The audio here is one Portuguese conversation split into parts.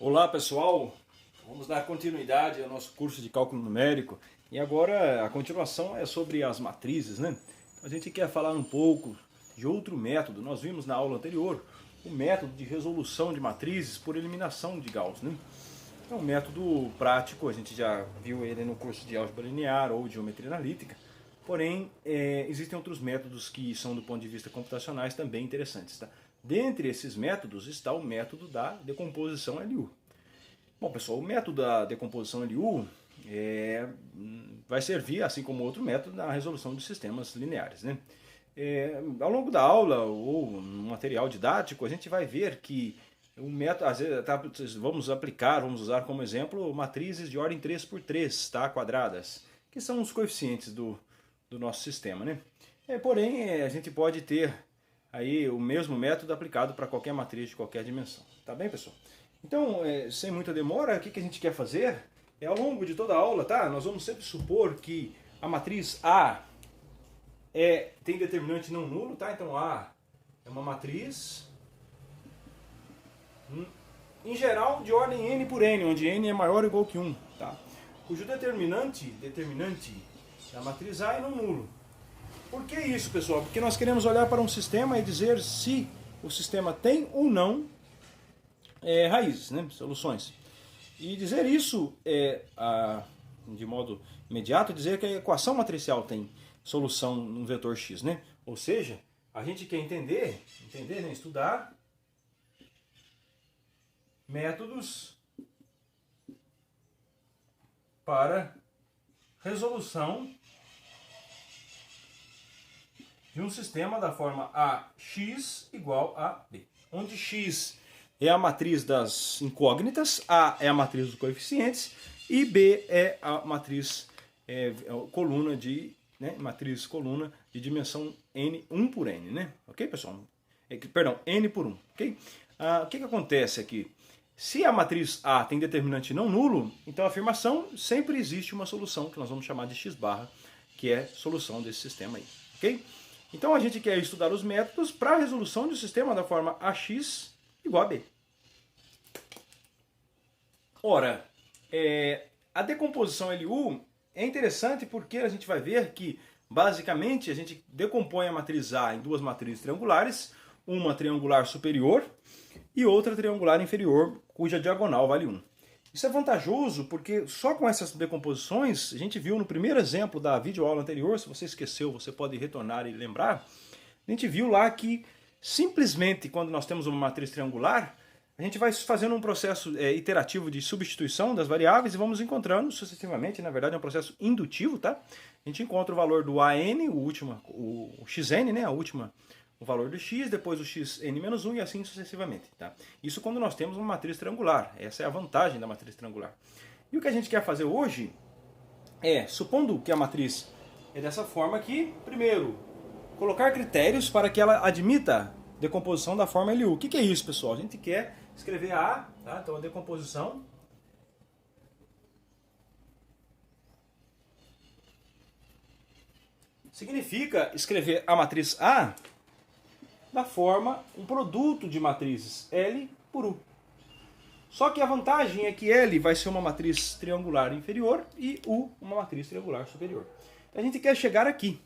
Olá pessoal, vamos dar continuidade ao nosso curso de cálculo numérico e agora a continuação é sobre as matrizes, né? A gente quer falar um pouco de outro método. Nós vimos na aula anterior o método de resolução de matrizes por eliminação de Gauss, né? É um método prático, a gente já viu ele no curso de álgebra linear ou de geometria analítica, porém existem outros métodos que são do ponto de vista computacionais também interessantes, tá? Dentre esses métodos está o método da decomposição LU. Bom pessoal, o método da decomposição LU vai servir, assim como outro método, na resolução de sistemas lineares, né? Ao longo da aula ou no material didático, a gente vai ver que o método, às vezes, vamos usar como exemplo matrizes de ordem 3×3, tá, quadradas, que são os coeficientes do nosso sistema, né? Porém, a gente pode ter aí o mesmo método aplicado para qualquer matriz de qualquer dimensão. Tá bem, pessoal? Então, sem muita demora, o que a gente quer fazer ao longo de toda a aula, tá? Nós vamos sempre supor que a matriz A tem determinante não nulo, tá? Então A é uma matriz, em geral, de ordem n por n, onde n é maior ou igual que 1, tá? Cujo determinante da matriz A é não nulo. Por que isso, pessoal? Porque nós queremos olhar para um sistema e dizer se o sistema tem ou não raízes, né? Soluções. E dizer isso de modo imediato, dizer que a equação matricial tem solução no vetor x, né? Ou seja, a gente quer entender, né? Estudar métodos para resolução de um sistema da forma AX igual a B, onde X é a matriz das incógnitas, A é a matriz dos coeficientes e B é a matriz coluna de dimensão n, 1 por n, né? Ok, pessoal? Perdão, n por 1, ok? O que acontece aqui? Se a matriz A tem determinante não nulo, então a afirmação sempre existe uma solução que nós vamos chamar de x barra, que é solução desse sistema aí, ok? Então a gente quer estudar os métodos para a resolução de um sistema da forma AX igual a B. Ora, a decomposição LU é interessante porque a gente vai ver que, basicamente, a gente decompõe a matriz A em duas matrizes triangulares, uma triangular superior e outra triangular inferior, cuja diagonal vale 1. Isso é vantajoso porque só com essas decomposições, a gente viu no primeiro exemplo da videoaula anterior, se você esqueceu, você pode retornar e lembrar, a gente viu lá que simplesmente quando nós temos uma matriz triangular, a gente vai fazendo um processo iterativo de substituição das variáveis e vamos encontrando sucessivamente, na verdade é um processo indutivo, tá? A gente encontra o valor do AN, o XN, né, o valor do x, depois o xn-1 e assim sucessivamente. Tá? Isso quando nós temos uma matriz triangular. Essa é a vantagem da matriz triangular. E o que a gente quer fazer hoje supondo que a matriz é dessa forma aqui, primeiro, colocar critérios para que ela admita decomposição da forma LU. O que é isso, pessoal? A gente quer escrever A, tá? Então a decomposição significa escrever a matriz A da forma um produto de matrizes L por U. Só que a vantagem é que L vai ser uma matriz triangular inferior e U uma matriz triangular superior. A gente quer chegar aqui,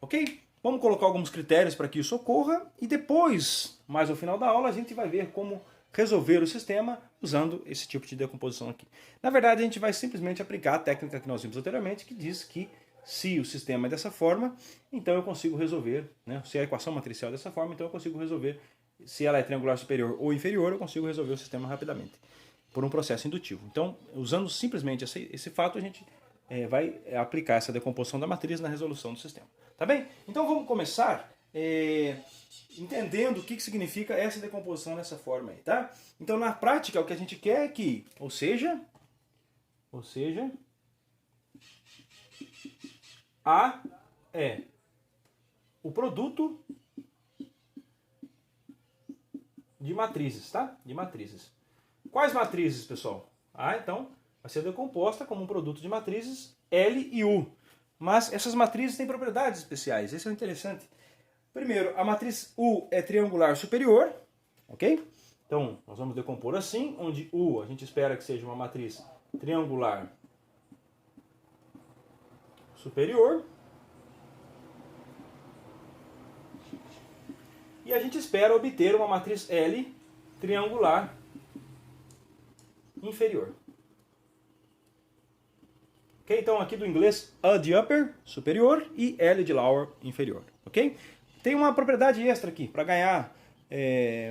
ok? Vamos colocar alguns critérios para que isso ocorra e depois, mais ao final da aula, a gente vai ver como resolver o sistema usando esse tipo de decomposição aqui. Na verdade, a gente vai simplesmente aplicar a técnica que nós vimos anteriormente, que diz que se o sistema é dessa forma, então eu consigo resolver, né? Se a equação matricial é dessa forma, então eu consigo resolver, se ela é triangular superior ou inferior, eu consigo resolver o sistema rapidamente, por um processo indutivo. Então, usando simplesmente esse fato, a gente vai aplicar essa decomposição da matriz na resolução do sistema. Tá bem? Então vamos começar entendendo o que significa essa decomposição dessa forma aí, tá? Então, na prática, o que a gente quer é que, ou seja, A é o produto de matrizes, tá? De matrizes. Quais matrizes, pessoal? Então, vai ser decomposta como um produto de matrizes L e U. Mas essas matrizes têm propriedades especiais, isso é interessante. Primeiro, a matriz U é triangular superior, ok? Então, nós vamos decompor assim, onde U a gente espera que seja uma matriz triangular superior. E a gente espera obter uma matriz L triangular inferior. Ok? Então, aqui do inglês, A de upper, superior, e L de lower, inferior. Ok? Tem uma propriedade extra aqui, para ganhar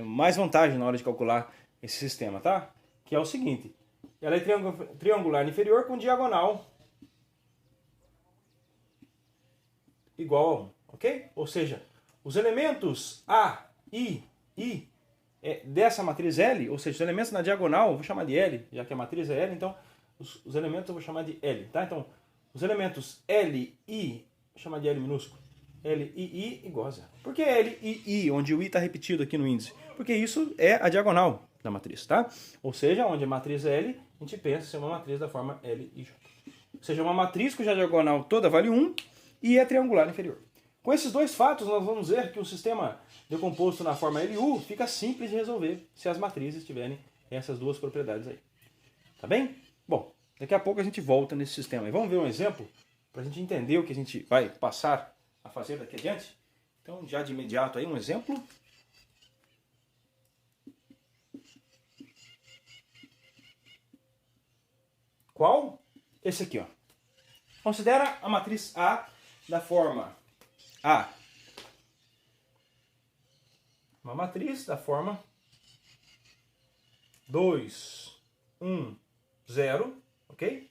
mais vantagem na hora de calcular esse sistema, tá? Que é o seguinte, ela é triangular inferior com diagonal igual a 1, ok? Ou seja, os elementos A, I dessa matriz L, ou seja, os elementos na diagonal, eu vou chamar de L, já que a matriz é L, então os elementos eu vou chamar de L, tá? Então, os elementos L, I, vou chamar de L minúsculo, L, I igual a 0. Por que L, I, onde o I está repetido aqui no índice? Porque isso é a diagonal da matriz, tá? Ou seja, onde a matriz é L, a gente pensa ser uma matriz da forma L e J. Ou seja, uma matriz cuja diagonal toda vale 1 e é triangular inferior. Com esses dois fatos, nós vamos ver que o sistema decomposto na forma LU fica simples de resolver se as matrizes tiverem essas duas propriedades aí. Tá bem? Bom, daqui a pouco a gente volta nesse sistema. E vamos ver um exemplo para a gente entender o que a gente vai passar a fazer daqui adiante. Então, já de imediato aí um exemplo. Qual? Esse aqui, ó. Considera a matriz A da forma A. Uma matriz da forma 2, 1, 0, ok?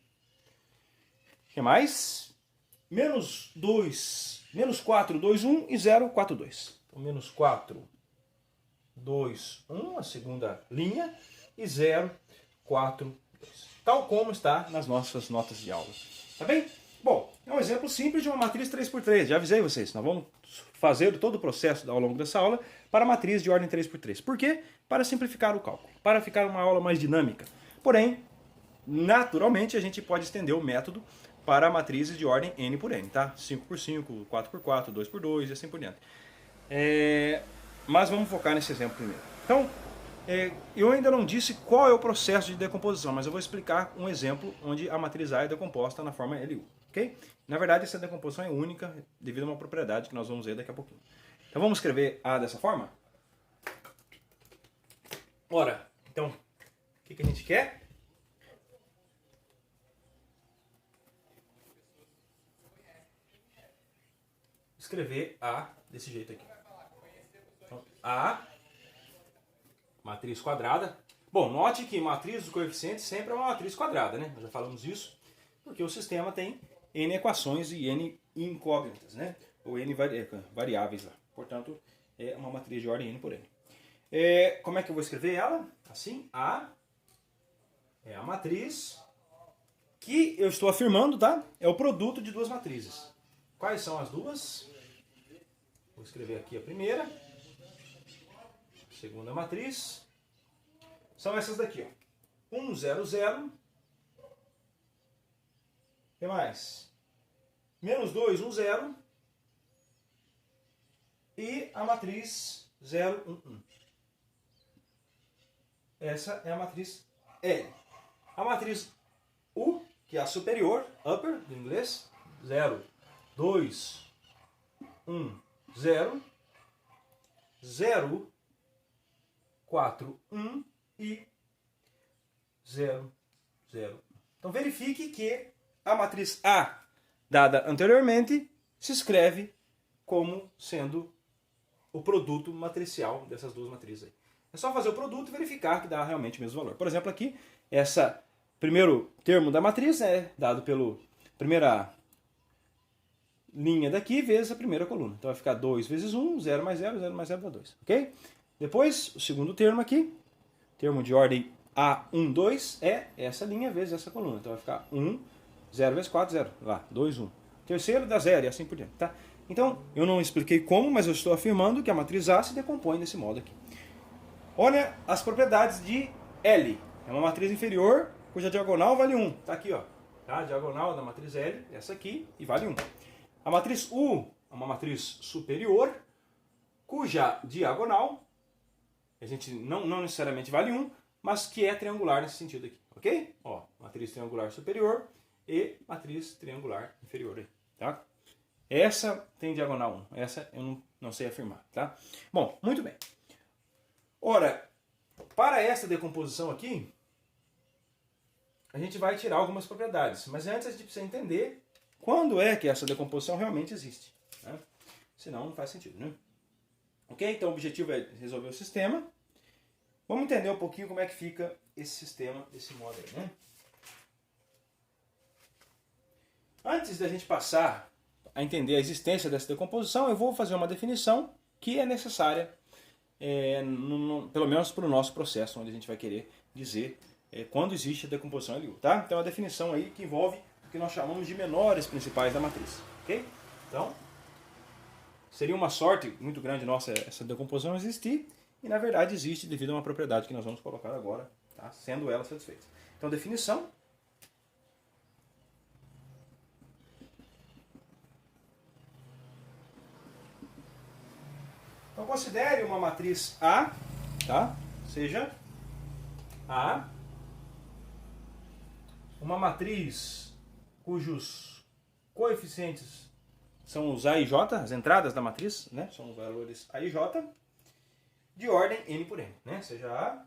O que mais? Menos 2, menos 4, 2, 1 e 0, 4, 2. Então, menos 4, 2, 1, a segunda linha, e 0, 4, 2. Tal como está nas nossas notas de aula. Tá bem? Bom, é um exemplo simples de uma matriz 3x3. Já avisei vocês, nós vamos fazer todo o processo ao longo dessa aula para matriz de ordem 3x3. Por quê? Para simplificar o cálculo, para ficar uma aula mais dinâmica. Porém, naturalmente, a gente pode estender o método para matrizes de ordem n por n, tá? 5x5, 4x4, 2x2 e assim por diante. Mas vamos focar nesse exemplo primeiro. Então, eu ainda não disse qual é o processo de decomposição, mas eu vou explicar um exemplo onde a matriz A é decomposta na forma LU. Okay? Na verdade, essa decomposição é única devido a uma propriedade que nós vamos ver daqui a pouquinho. Então vamos escrever A dessa forma? Ora, então, o que a gente quer? Escrever A desse jeito aqui. Então, A, matriz quadrada. Bom, note que matriz do coeficiente sempre é uma matriz quadrada, né? Nós já falamos isso, porque o sistema tem n equações e n incógnitas, né? Ou n variáveis lá. Portanto, é uma matriz de ordem n por n. Como é que eu vou escrever ela? Assim, A é a matriz que eu estou afirmando, tá? É o produto de duas matrizes. Quais são as duas? Vou escrever aqui a primeira. Segunda matriz. São essas daqui, ó. 1, 0, 0. O que mais? Menos 2, 1, 0. E a matriz 0, 1, 1. Essa é a matriz L. A matriz U, que é a superior, upper, do inglês, 0, 2, 1, 0, 0, 4, 1 e 0, 0. Então verifique que a matriz A, dada anteriormente, se escreve como sendo o produto matricial dessas duas matrizes aí. É só fazer o produto e verificar que dá realmente o mesmo valor. Por exemplo, aqui, esse primeiro termo da matriz é dado pela primeira linha daqui vezes a primeira coluna. Então vai ficar 2 vezes 1, 0 mais 0, 0 mais 0 dá 2. Ok? Depois, o segundo termo aqui, termo de ordem A1, 2, é essa linha vezes essa coluna. Então vai ficar 1, 0 vezes 4, 0. Lá, 2, 1. Terceiro dá 0 e assim por diante. Tá? Então, eu não expliquei como, mas eu estou afirmando que a matriz A se decompõe desse modo aqui. Olha as propriedades de L. É uma matriz inferior cuja diagonal vale 1. Está aqui, ó. Tá? A diagonal da matriz L, essa aqui, e vale 1. A matriz U é uma matriz superior cuja diagonal a gente não necessariamente vale 1, mas que é triangular nesse sentido aqui, ok? Ó, matriz triangular superior e matriz triangular inferior aí, tá? Essa tem diagonal 1, essa eu não sei afirmar, tá? Bom, muito bem. Ora, para essa decomposição aqui, a gente vai tirar algumas propriedades, mas antes a gente precisa entender quando é que essa decomposição realmente existe, né? Senão não faz sentido, né? Ok? Então o objetivo é resolver o sistema. Vamos entender um pouquinho como é que fica esse sistema desse modo aí, né? Antes da gente passar a entender a existência dessa decomposição, eu vou fazer uma definição que é necessária, pelo menos para o nosso processo, onde a gente vai querer dizer quando existe a decomposição LU, tá? Então a definição aí que envolve o que nós chamamos de menores principais da matriz, ok? Então, seria uma sorte muito grande nossa essa decomposição existir, e na verdade existe devido a uma propriedade que nós vamos colocar agora, tá? Sendo ela satisfeita. Então, definição. Então, considere uma matriz A, tá? Seja A uma matriz cujos coeficientes são os A e J, as entradas da matriz, né? São os valores A e J, de ordem n por n, né? Seja A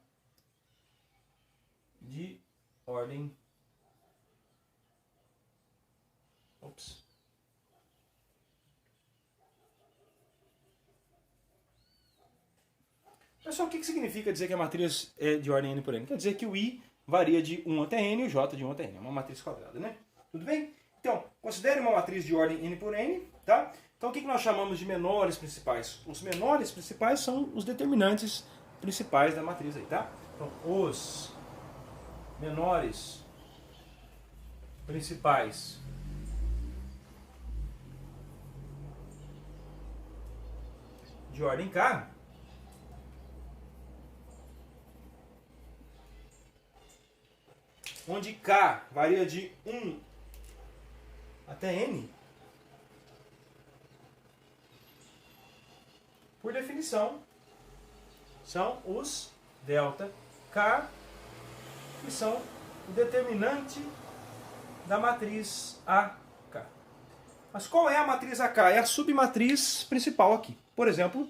de ordem... Ops. Pessoal, o que significa dizer que a matriz é de ordem n por n? Quer dizer que o I varia de 1 até n e o J de 1 até n. É uma matriz quadrada, né? Tudo bem? Então, considere uma matriz de ordem n por n, tá? Então, o que nós chamamos de menores principais? Os menores principais são os determinantes principais da matriz aí, tá? Então, os menores principais de ordem K onde K varia de 1 até N, por definição, são os delta K, que são o determinante da matriz AK. Mas qual é a matriz AK? É a submatriz principal aqui. Por exemplo,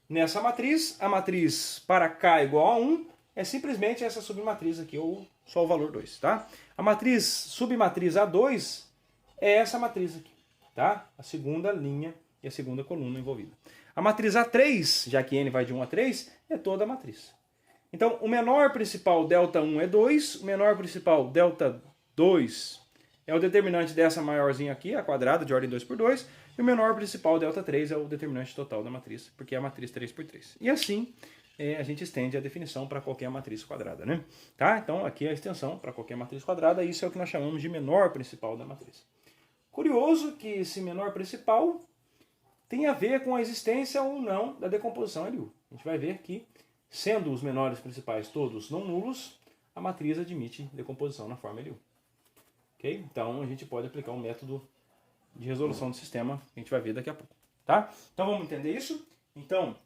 nessa matriz, a matriz para K igual a 1 é simplesmente essa submatriz aqui, ou só o valor 2, tá? A matriz submatriz A2 é essa matriz aqui, tá? A segunda linha e a segunda coluna envolvida. A matriz A3, já que n vai de 1 a 3, é toda a matriz. Então, o menor principal ΔI é 2, o menor principal ΔI é o determinante dessa maiorzinha aqui, a quadrada de ordem 2 por 2, e o menor principal ΔI é o determinante total da matriz, porque é a matriz 3 por 3. E assim, a gente estende a definição para qualquer matriz quadrada, né? Tá? Então, aqui é a extensão para qualquer matriz quadrada, isso é o que nós chamamos de menor principal da matriz. Curioso que esse menor principal tem a ver com a existência ou não da decomposição LU. A gente vai ver que, sendo os menores principais todos não nulos, a matriz admite decomposição na forma LU. Ok? Então, a gente pode aplicar um método de resolução do sistema, que a gente vai ver daqui a pouco. Tá? Então, vamos entender isso? Então,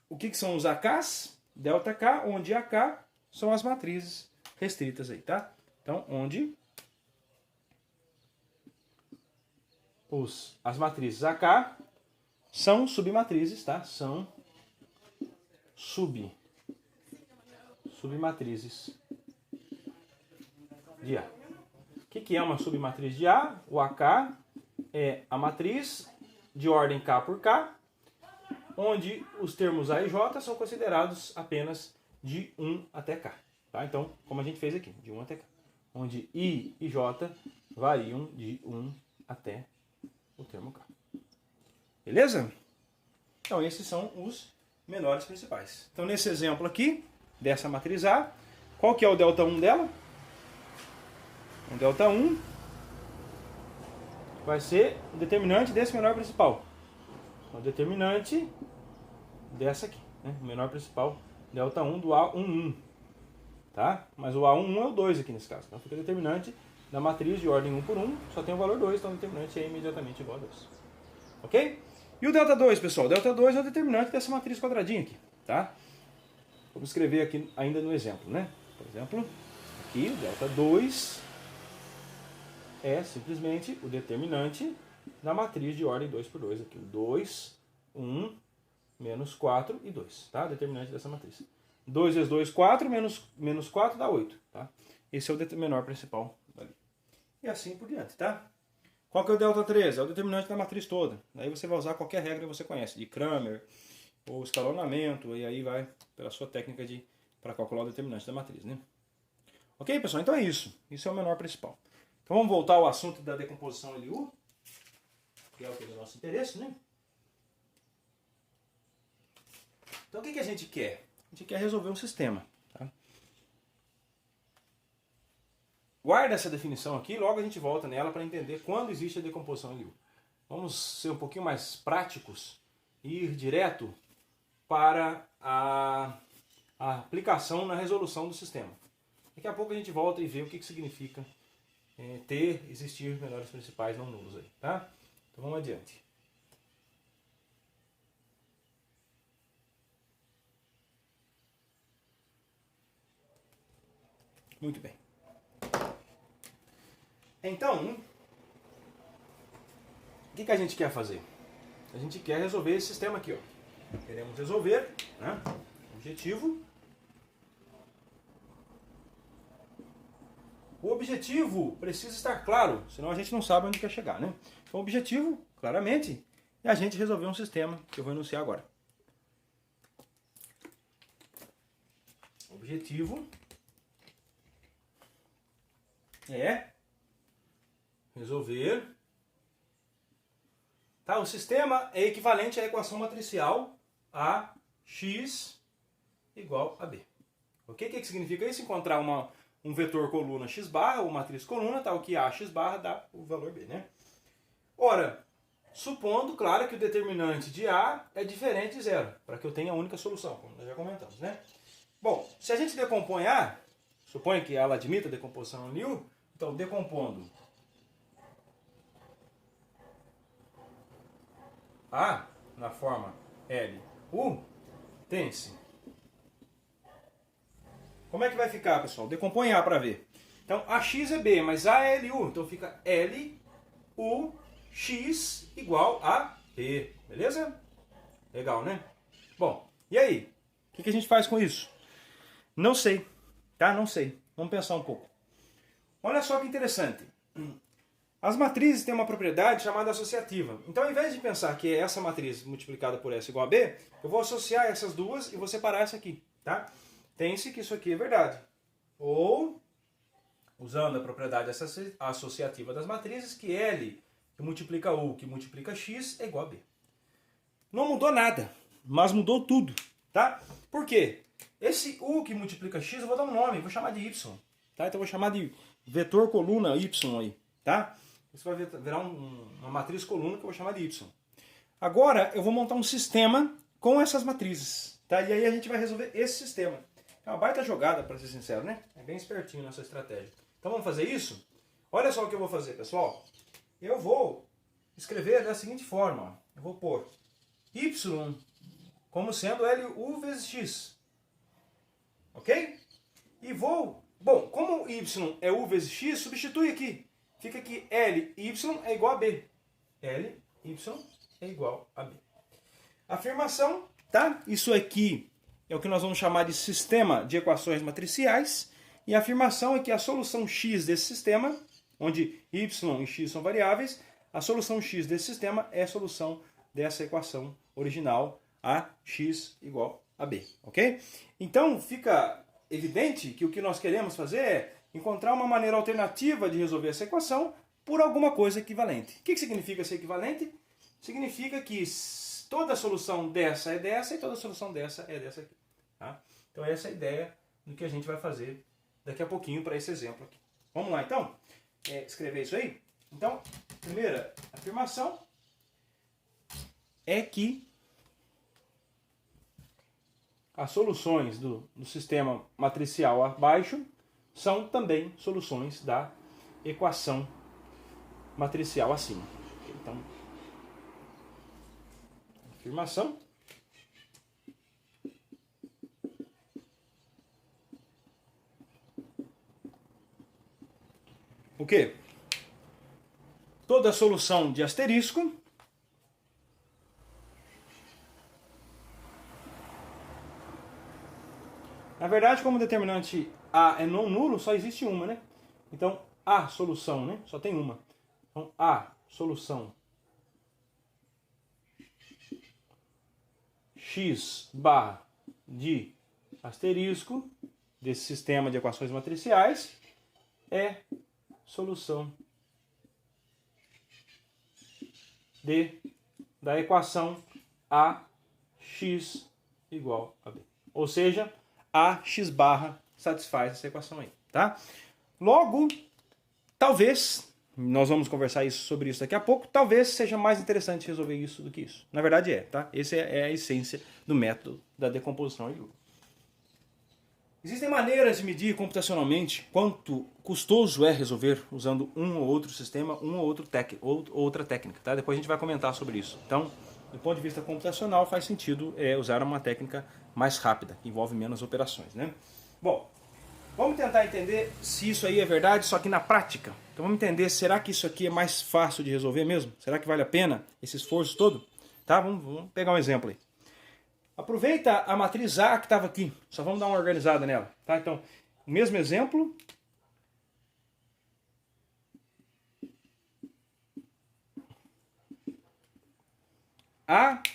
o que são os AKs? ΔK, onde AK são as matrizes restritas aí, tá? Então, onde as matrizes AK são submatrizes, tá? São submatrizes de A. O que é uma submatriz de A? O AK é a matriz de ordem K por K, onde os termos A e J são considerados apenas de 1 até K. Tá? Então, como a gente fez aqui, de 1 até K. Onde I e J variam de 1 até o termo K. Beleza? Então, esses são os menores principais. Então, nesse exemplo aqui, dessa matriz A, qual que é o ΔI dela? O ΔI vai ser o determinante desse menor principal. O determinante dessa aqui, né? O menor principal, ΔI do A11. Tá? Mas o A11 é o 2 aqui nesse caso. Então fica determinante da matriz de ordem 1 por 1, só tem o valor 2, então o determinante é imediatamente igual a 2. Ok? E o ΔH2, pessoal? O ΔH2 é o determinante dessa matriz quadradinha aqui, tá? Vamos escrever aqui ainda no exemplo, né? Por exemplo, aqui o ΔH2 é simplesmente o determinante da matriz de ordem 2 por 2 aqui. O 2, 1, menos 4 e 2, tá? Determinante dessa matriz. 2 vezes 2, 4, menos 4 dá 8, tá? Esse é o menor principal dali. E assim por diante, tá? Qual que é o ΔH3? É o determinante da matriz toda. Aí você vai usar qualquer regra que você conhece, de Cramer, ou escalonamento, e aí vai pela sua técnica para calcular o determinante da matriz, né? Ok, pessoal? Então é isso. Isso é o menor principal. Então vamos voltar ao assunto da decomposição LU, que é o que é do nosso interesse, né? Então o que a gente quer? A gente quer resolver um sistema. Tá? Guarda essa definição aqui, logo a gente volta nela para entender quando existe a decomposição LU. Vamos ser um pouquinho mais práticos e ir direto para a aplicação na resolução do sistema. Daqui a pouco a gente volta e vê o que significa existir menores principais não nulos aí, tá? Então vamos adiante. Muito bem. Então, o que a gente quer fazer? A gente quer resolver esse sistema aqui, ó. Queremos resolver, né? Objetivo. O objetivo precisa estar claro, senão a gente não sabe onde quer chegar, né? Então o objetivo, claramente, é a gente resolver um sistema que eu vou enunciar agora. O objetivo é resolver. Tá? O sistema é equivalente à equação matricial AX igual a B. Ok? O que significa isso? Encontrar um vetor coluna x barra ou matriz coluna, tal que A x barra dá o valor B, né? Ora, supondo, claro, que o determinante de A é diferente de zero, para que eu tenha a única solução, como nós já comentamos, né? Bom, se a gente decompõe A, suponha que ela admita a decomposição em LU, então decompondo A na forma LU, tem-se. Como é que vai ficar, pessoal? Decompõe A para ver. Então, AX é B, mas A é LU. Então fica LUX igual a B. Beleza? Legal, né? Bom, e aí? O que a gente faz com isso? Não sei. Tá? Não sei. Vamos pensar um pouco. Olha só que interessante. As matrizes têm uma propriedade chamada associativa. Então, ao invés de pensar que essa matriz multiplicada por essa igual a B, eu vou associar essas duas e vou separar essa aqui. Tá? Tem-se que isso aqui é verdade. Ou, usando a propriedade associativa das matrizes, que L que multiplica U, que multiplica X, é igual a B. Não mudou nada, mas mudou tudo. Tá? Por quê? Esse U que multiplica X, eu vou dar um nome, vou chamar de Y. Tá? Então eu vou chamar de vetor coluna Y aí. Tá? Isso vai virar uma matriz coluna que eu vou chamar de Y. Agora eu vou montar um sistema com essas matrizes. Tá? E aí a gente vai resolver esse sistema. É uma baita jogada, para ser sincero, né? É bem espertinho nessa estratégia. Então vamos fazer isso? Olha só o que eu vou fazer, pessoal. Eu vou escrever da seguinte forma. Eu vou pôr Y como sendo LU vezes X. Ok? E vou... Bom, como Y é U vezes X, substitui aqui. Fica que LY é igual a B. LY é igual a B. Afirmação, tá? Isso aqui é o que nós vamos chamar de sistema de equações matriciais. E a afirmação é que a solução x desse sistema, onde y e x são variáveis, a solução x desse sistema é a solução dessa equação original, ax igual a b. Ok? Então fica evidente que o que nós queremos fazer é encontrar uma maneira alternativa de resolver essa equação por alguma coisa equivalente. O que significa ser equivalente? Significa que toda solução dessa é dessa e toda solução dessa é dessa aqui. Tá? Então essa é a ideia do que a gente vai fazer daqui a pouquinho para esse exemplo aqui. Vamos lá então? Escrever isso aí? Então, primeira afirmação é que as soluções do sistema matricial abaixo são também soluções da equação matricial acima. Então, afirmação. O quê? Toda solução de asterisco na verdade, como o determinante A é não nulo, só existe uma, né? Então, a solução, né? Só tem uma. Então, a solução x barra de asterisco desse sistema de equações matriciais é solução da equação AX igual a B. Ou seja, a x barra satisfaz essa equação aí, tá? Logo, talvez, nós vamos conversar sobre isso daqui a pouco, talvez seja mais interessante resolver isso do que isso. Na verdade é, tá? Essa é a essência do método da decomposição Eliú. Existem maneiras de medir computacionalmente quanto custoso é resolver usando um ou outro sistema, outra técnica, tá? Depois a gente vai comentar sobre isso. Então, do ponto de vista computacional, faz sentido usar uma técnica mais rápida, que envolve menos operações, né? Bom, vamos tentar entender se isso aí é verdade, só que na prática. Então vamos entender, será que isso aqui é mais fácil de resolver mesmo? Será que vale a pena esse esforço todo? Tá, vamos pegar um exemplo aí. Aproveita a matriz A que estava aqui, só vamos dar uma organizada nela, tá? Então, o mesmo exemplo.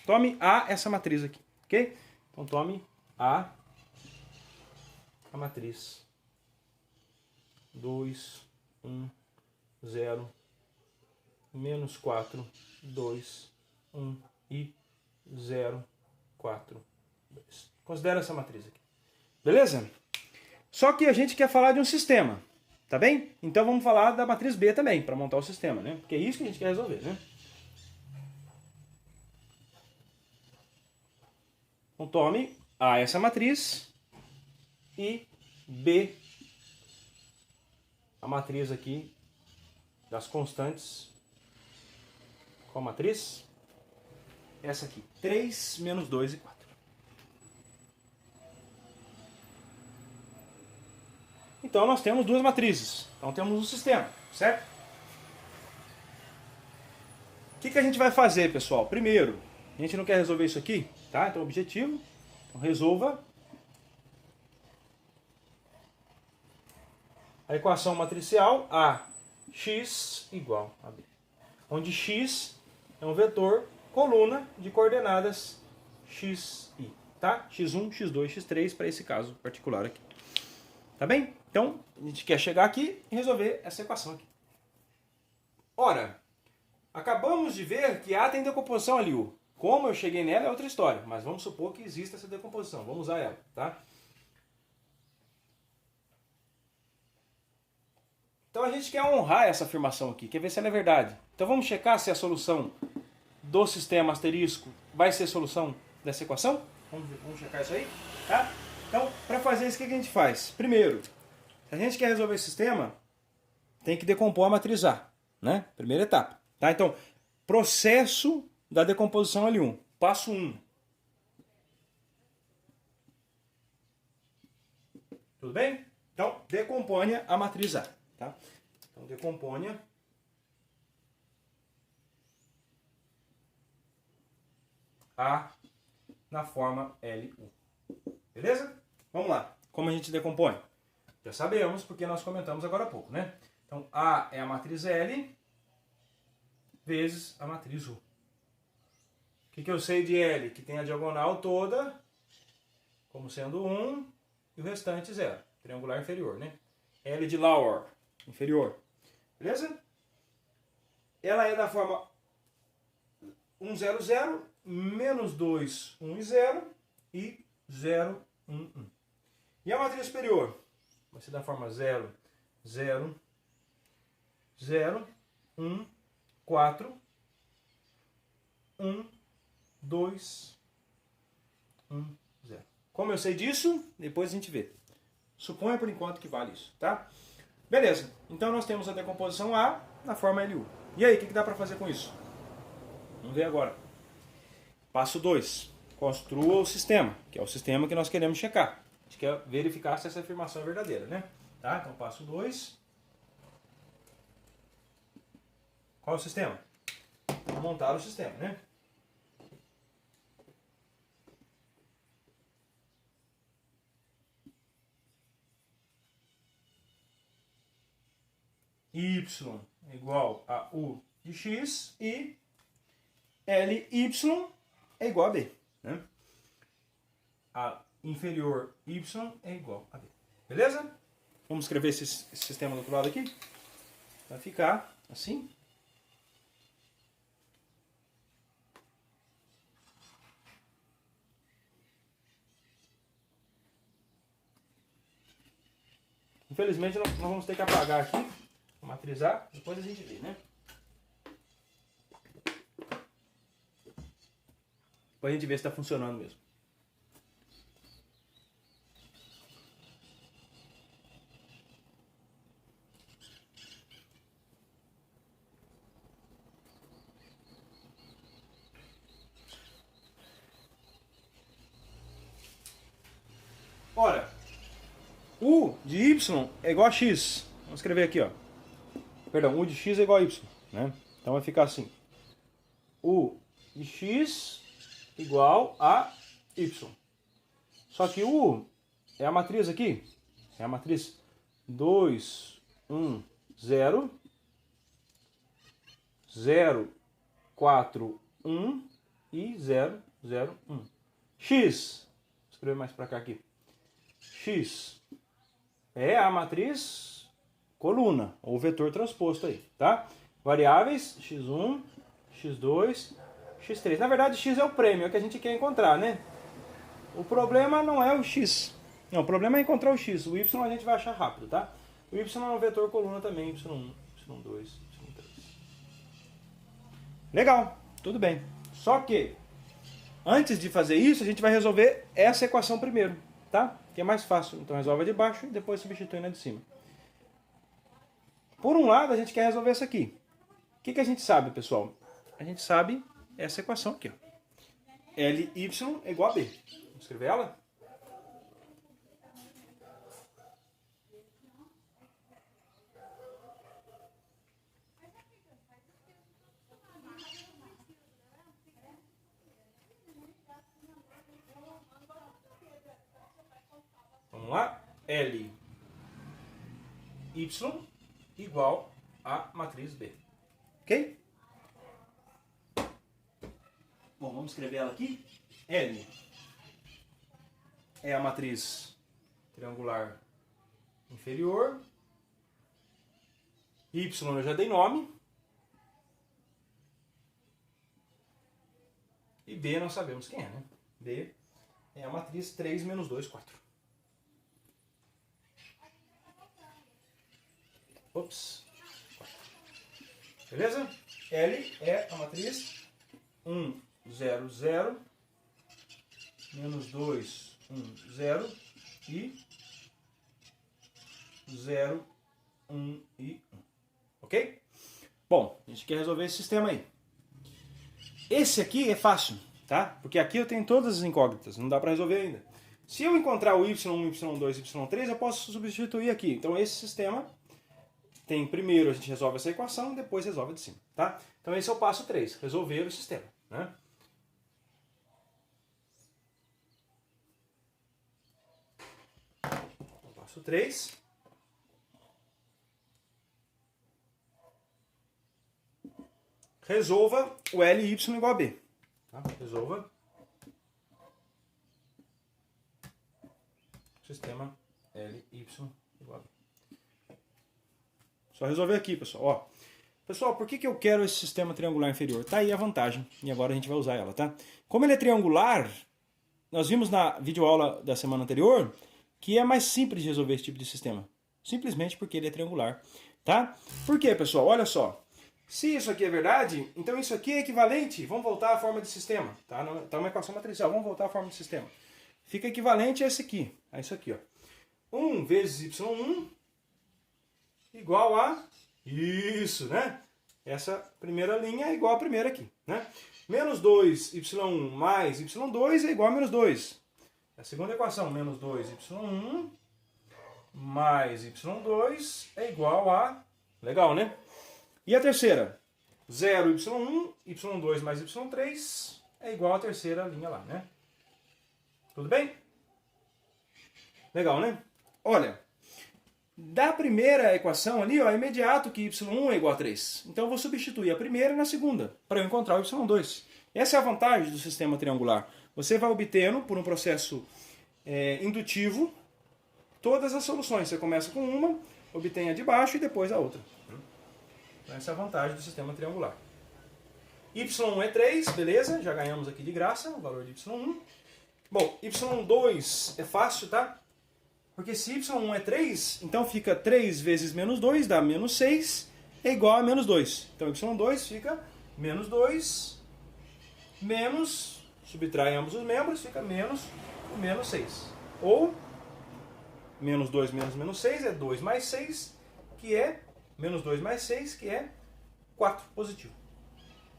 Tome A essa matriz aqui, ok? Então tome a matriz 2, 1, 0, menos 4, 2, 1 e 0, 4, 2. Considera essa matriz aqui. Beleza? Só que a gente quer falar de um sistema, tá bem? Então vamos falar da matriz B também, para montar o sistema, né? Porque é isso que a gente quer resolver, né? Então tome A essa matriz e B a matriz aqui das constantes. Qual a matriz? Essa aqui, 3, menos 2 e 4. Então nós temos duas matrizes. Então temos um sistema, certo? O que a gente vai fazer, pessoal? Primeiro, a gente não quer resolver isso aqui, tá? Então, objetivo, então, resolva a equação matricial AX igual a B. Onde X é um vetor coluna de coordenadas XI, tá? X1, X2, X3 para esse caso particular aqui. Tá bem? Então, a gente quer chegar aqui e resolver essa equação aqui. Ora, acabamos de ver que A tem decomposição ali. Como eu cheguei nela é outra história, mas vamos supor que exista essa decomposição. Vamos usar ela, tá? Então a gente quer honrar essa afirmação aqui, quer ver se ela é verdade. Então vamos checar se a solução do sistema asterisco vai ser a solução dessa equação? Vamos checar isso aí, tá? Então, para fazer isso, o que a gente faz? Primeiro, se a gente quer resolver esse sistema, tem que decompor a matriz A, né? Primeira etapa, tá? Então, processo da decomposição L1, passo 1. Tudo bem? Então, decomponha a matriz A, tá? Então, decomponha A na forma L1. Beleza? Vamos lá. Como a gente decompõe? Já sabemos, porque nós comentamos agora há pouco, né? Então, A é a matriz L vezes a matriz U. O que eu sei de L? Que tem a diagonal toda como sendo 1 e o restante 0. Triangular inferior, né? L de Laur, inferior. Beleza? Ela é da forma 1, 0, 0, menos 2, 1 e 0 e 0, 1, 1. E a matriz superior? Vai ser da forma 0, 0, 0, 1, 4, 1, 2, 1, 0. Como eu sei disso, depois a gente vê. Suponha por enquanto que vale isso, tá? Beleza, então nós temos a decomposição A na forma LU. E aí, o que dá para fazer com isso? Vamos ver agora. Passo 2. Construa o sistema, que é o sistema que nós queremos checar. A gente quer verificar se essa afirmação é verdadeira, né? Tá? Então, passo 2. Qual é o sistema? Vamos montar o sistema, né? Y é igual a U de X e LY é igual a B, né? A inferior Y é igual a B. Beleza? Vamos escrever esse sistema do outro lado aqui? Vai ficar assim. Infelizmente nós vamos ter que apagar aqui, matrizar, depois a gente vê, né? Depois a gente vê se está funcionando mesmo. Ora, U de Y é igual a X. Vamos escrever aqui, ó. Perdão, U de X é igual a Y, né? Então vai ficar assim. U de X igual a Y. Só que U é a matriz aqui. É a matriz 2, 1, 0, 0, 4, 1 e 0, 0, 1. X, vou escrever mais para cá aqui. X é a matriz coluna, ou vetor transposto aí, tá? Variáveis, x1, x2, x3. Na verdade, x é o prêmio, é o que a gente quer encontrar, né? O problema não é o x. Não, o problema é encontrar o x. O y a gente vai achar rápido, tá? O y é um vetor coluna também, y1, y2, y3. Legal, tudo bem. Só que, antes de fazer isso, a gente vai resolver essa equação primeiro, tá? Que é mais fácil. Então resolve a de baixo e depois substitui na de cima. Por um lado, a gente quer resolver essa aqui. O que a gente sabe, pessoal? A gente sabe essa equação aqui, ó. Ly é igual a B. Vamos escrever ela? Vamos lá? Ly igual a matriz B. Ok? Bom, vamos escrever ela aqui. L é a matriz triangular inferior. Y eu já dei nome. E B nós sabemos quem é, né? B é a matriz 3 menos 2, 4. Ops. Beleza? L é a matriz 1, 0, 0, menos 2, 1, 0 e 0, 1 e 1. Ok? Bom, a gente quer resolver esse sistema aí. Esse aqui é fácil, tá? Porque aqui eu tenho todas as incógnitas, não dá para resolver ainda. Se eu encontrar o y1, y2, y3, eu posso substituir aqui. Então esse sistema tem, primeiro a gente resolve essa equação e depois resolve a de cima, tá? Então esse é o passo 3, resolver o sistema, né? Passo 3. Resolva o Ly igual a B. Tá? Resolva o sistema Ly igual a B. Só resolver aqui, pessoal. Ó, pessoal, por que eu quero esse sistema triangular inferior? Tá aí a vantagem, e agora a gente vai usar ela, tá? Como ele é triangular, nós vimos na videoaula da semana anterior que é mais simples de resolver esse tipo de sistema. Simplesmente porque ele é triangular, tá? Por quê, pessoal? Olha só. Se isso aqui é verdade, então isso aqui é equivalente. Vamos voltar à forma de sistema, tá? Tá uma equação matricial. Vamos voltar à forma de sistema. Fica equivalente a esse aqui, a isso aqui, ó. 1 vezes y1 igual a isso, né? Essa primeira linha é igual à primeira aqui, né? Menos 2y1 mais y2 é igual a menos 2. A segunda equação, menos 2y1 mais y2 é igual a... Legal, né? E a terceira? 0y1, y2 mais y3 é igual à terceira linha lá, né? Tudo bem? Legal, né? Olha, da primeira equação ali, ó, é imediato que y1 é igual a 3. Então eu vou substituir a primeira na segunda, para eu encontrar o y2. Essa é a vantagem do sistema triangular. Você vai obtendo, por um processo indutivo, todas as soluções. Você começa com uma, obtém a de baixo e depois a outra. Então, essa é a vantagem do sistema triangular. y1 é 3, beleza? Já ganhamos aqui de graça o valor de y1. Bom, y2 é fácil, tá? Porque se y1 é 3, então fica 3 vezes menos 2 dá menos 6, é igual a menos 2. Então y2 fica menos 2, menos, subtrai ambos os membros, fica menos o menos 6. Ou, menos 2 menos menos 6 é 2 mais 6, que é menos 2 mais 6, que é 4 positivo.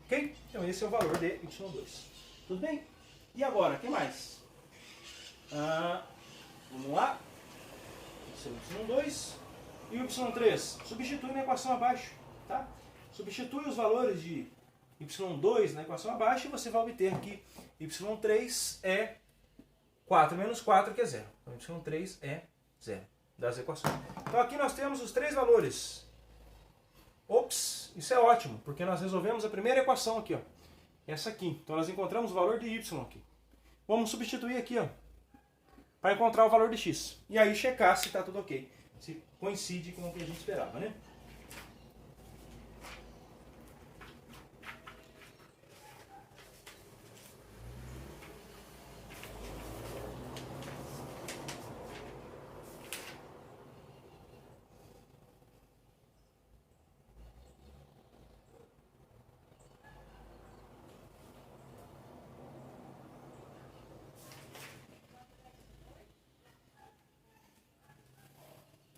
Ok? Então esse é o valor de y2. Tudo bem? E agora, o que mais? Vamos lá. Esse é o y2. E o y3? Substitui na equação abaixo. Tá? Substitui os valores de y2 na equação abaixo e você vai obter que y3 é 4 menos 4, que é 0. Então y3 é 0 das equações. Então aqui nós temos os três valores. Ops, isso é ótimo, porque nós resolvemos a primeira equação aqui, ó. Essa aqui. Então nós encontramos o valor de y aqui. Vamos substituir aqui, ó, para encontrar o valor de x. E aí checar se está tudo ok. Se coincide com o que a gente esperava, né?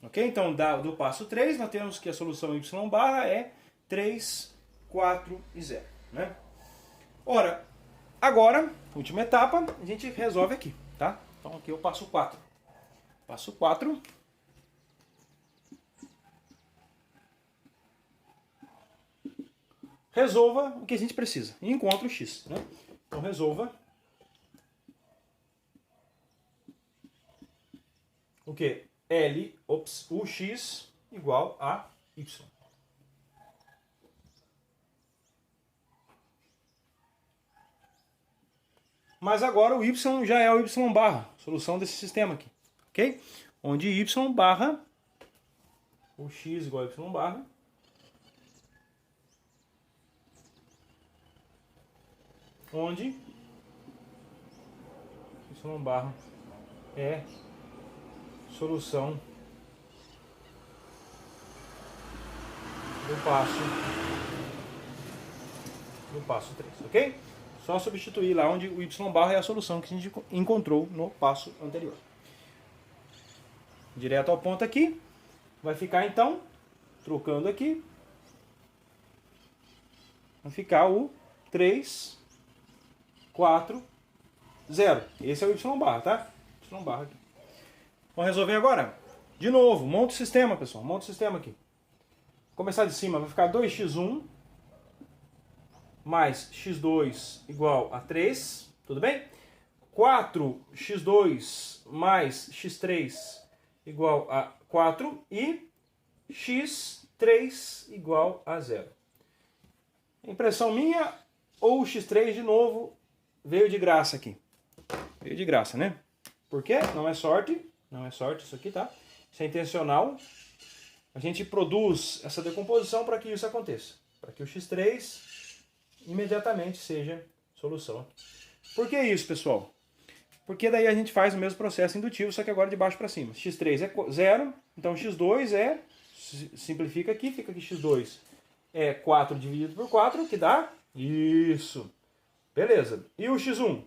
Ok? Então, do passo 3, nós temos que a solução y barra é 3, 4 e 0. Né? Ora, agora, última etapa, a gente resolve aqui. Tá? Então, aqui é o passo 4. Passo 4. Resolva o que a gente precisa. E encontra o x. Né? Então, resolva o quê? Ux igual a y. Mas agora o y já é o y barra, solução desse sistema aqui, ok? Onde y barra, o x igual a y barra, onde y barra é solução do passo 3, ok? Só substituir lá onde o y barra é a solução que a gente encontrou no passo anterior. Direto ao ponto aqui, vai ficar então, trocando aqui, vai ficar o 3, 4, 0. Esse é o y barra, tá? Y barra aqui. Vamos resolver agora? De novo, monta o sistema, pessoal. Monta o sistema aqui. Vou começar de cima, vai ficar 2x1 mais x2 igual a 3. Tudo bem? 4x2 mais x3 igual a 4 e x3 igual a 0. Impressão minha ou o x3 de novo veio de graça aqui? Veio de graça, né? Por quê? Não é sorte. Não é sorte isso aqui, tá? Isso é intencional. A gente produz essa decomposição para que isso aconteça. Para que o x3 imediatamente seja solução. Por que isso, pessoal? Porque daí a gente faz o mesmo processo indutivo, só que agora de baixo para cima. x3 é 0, então x2 é... Simplifica aqui, fica que x2 é 4 dividido por 4, que dá... Isso! Beleza. E o x1?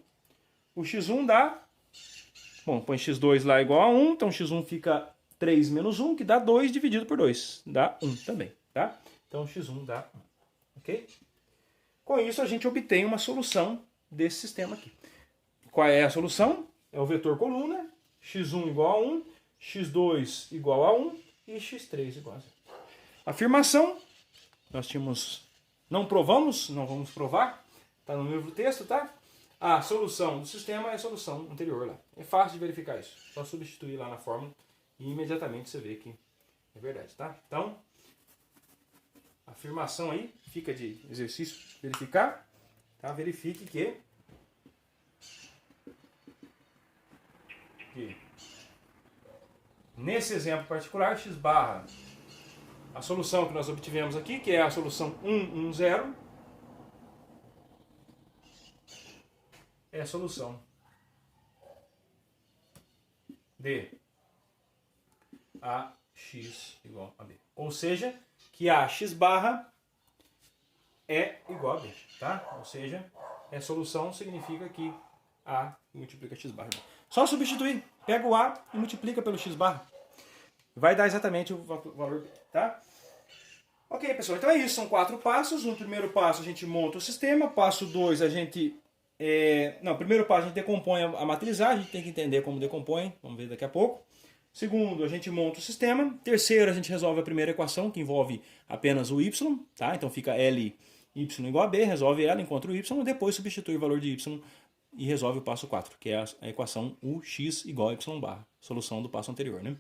O x1 dá... Bom, põe x2 lá igual a 1, então x1 fica 3 menos 1, que dá 2 dividido por 2. Dá 1 também, tá? Então x1 dá 1. ok? Com isso a gente obtém uma solução desse sistema aqui. Qual é a solução? É o vetor coluna, x1 igual a 1, x2 igual a 1 e x3 igual a 0. Afirmação, nós tínhamos, não provamos, não vamos provar, está no livro texto, tá? A solução do sistema é a solução anterior lá. É fácil de verificar isso, só substituir lá na fórmula e imediatamente você vê que é verdade, tá? Então, a afirmação aí fica de exercício verificar, tá? Verifique que nesse exemplo particular, x barra, a solução que nós obtivemos aqui, que é a solução 1, 1, 0, é a solução de AX igual a B. Ou seja, que a x barra é igual a B, tá? Ou seja, a solução significa que A multiplica x barra. Só substituir, pega o A e multiplica pelo x barra. Vai dar exatamente o valor, tá? Ok, pessoal, então é isso, são 4 passos. No primeiro passo a gente monta o sistema, passo 2 a gente... primeiro passo a gente decompõe a matriz A, a gente tem que entender como decompõe, vamos ver daqui a pouco. Segundo, a gente monta o sistema. Terceiro, a gente resolve a primeira equação, que envolve apenas o y, tá? Então fica L y igual a B, resolve ela, encontra o y, e depois substitui o valor de y e resolve o passo 4, que é a equação UX igual a y barra, solução do passo anterior, né?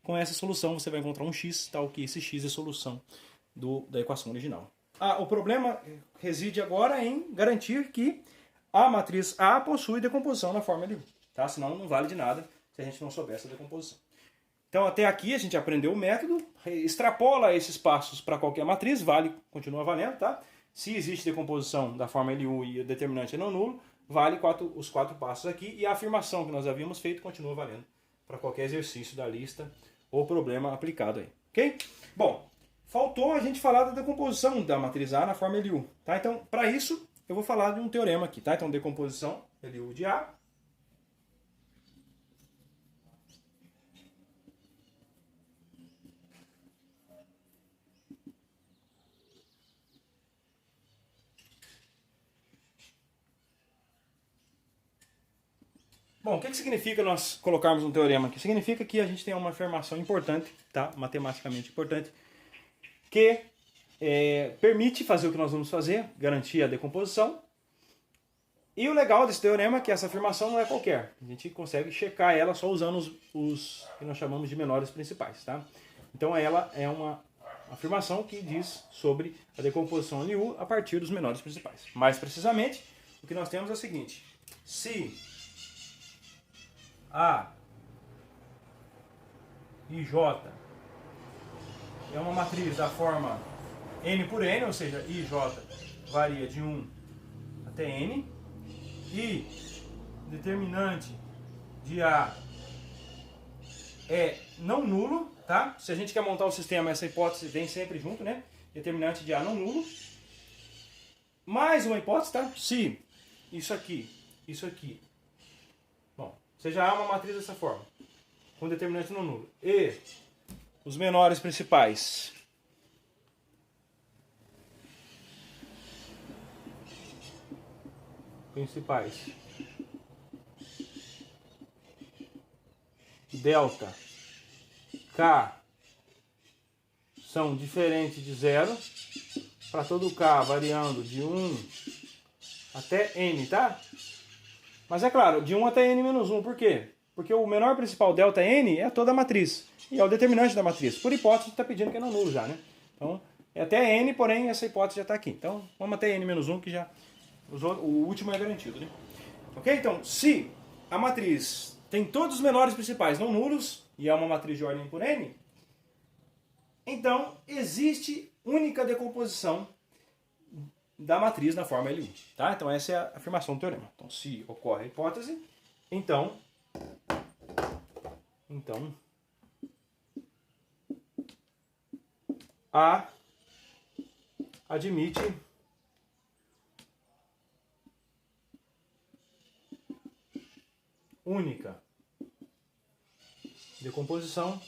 Com essa solução você vai encontrar um x, tal que esse x é a solução da equação original. O problema reside agora em garantir que a matriz A possui decomposição na forma L1, tá? Senão não vale de nada se a gente não souber essa decomposição. Então até aqui a gente aprendeu o método, extrapola esses passos para qualquer matriz, continua valendo, tá? Se existe decomposição da forma L1 e o determinante é não nulo, vale os 4 passos aqui, e a afirmação que nós havíamos feito continua valendo para qualquer exercício da lista ou problema aplicado aí, ok? Bom, faltou a gente falar da decomposição da matriz A na forma L1, tá? Então, para isso, eu vou falar de um teorema aqui, tá? Então, decomposição L1 de A. Bom, o que significa nós colocarmos um teorema aqui? Significa que a gente tem uma afirmação importante, tá? Matematicamente importante, que permite fazer o que nós vamos fazer, garantir a decomposição. E o legal desse teorema é que essa afirmação não é qualquer. A gente consegue checar ela só usando os que nós chamamos de menores principais, tá? Então ela é uma afirmação que diz sobre a decomposição LU a partir dos menores principais. Mais precisamente, o que nós temos é o seguinte: se A e J é uma matriz da forma n por n, ou seja, I e J varia de 1 até n, e determinante de A é não nulo, tá? Se a gente quer montar o sistema, essa hipótese vem sempre junto, né? Determinante de A não nulo. Mais uma hipótese, tá? Se isso aqui, bom, seja A uma matriz dessa forma, com determinante não nulo, e os menores principais delta K são diferentes de zero, para todo K variando de 1 até N, tá? Mas é claro, de 1 até N menos 1, por quê? Porque o menor principal delta N é toda a matriz, e é o determinante da matriz. Por hipótese, a gente está pedindo que é não nulo já, né? Então, é até N, porém essa hipótese já está aqui. Então, vamos até N menos 1, que já o último é garantido, né? Ok? Então, se a matriz tem todos os menores principais não nulos, e é uma matriz de ordem por N, então existe única decomposição da matriz na forma L1. Tá? Então essa é a afirmação do teorema. Então, se ocorre a hipótese, então A admite única decomposição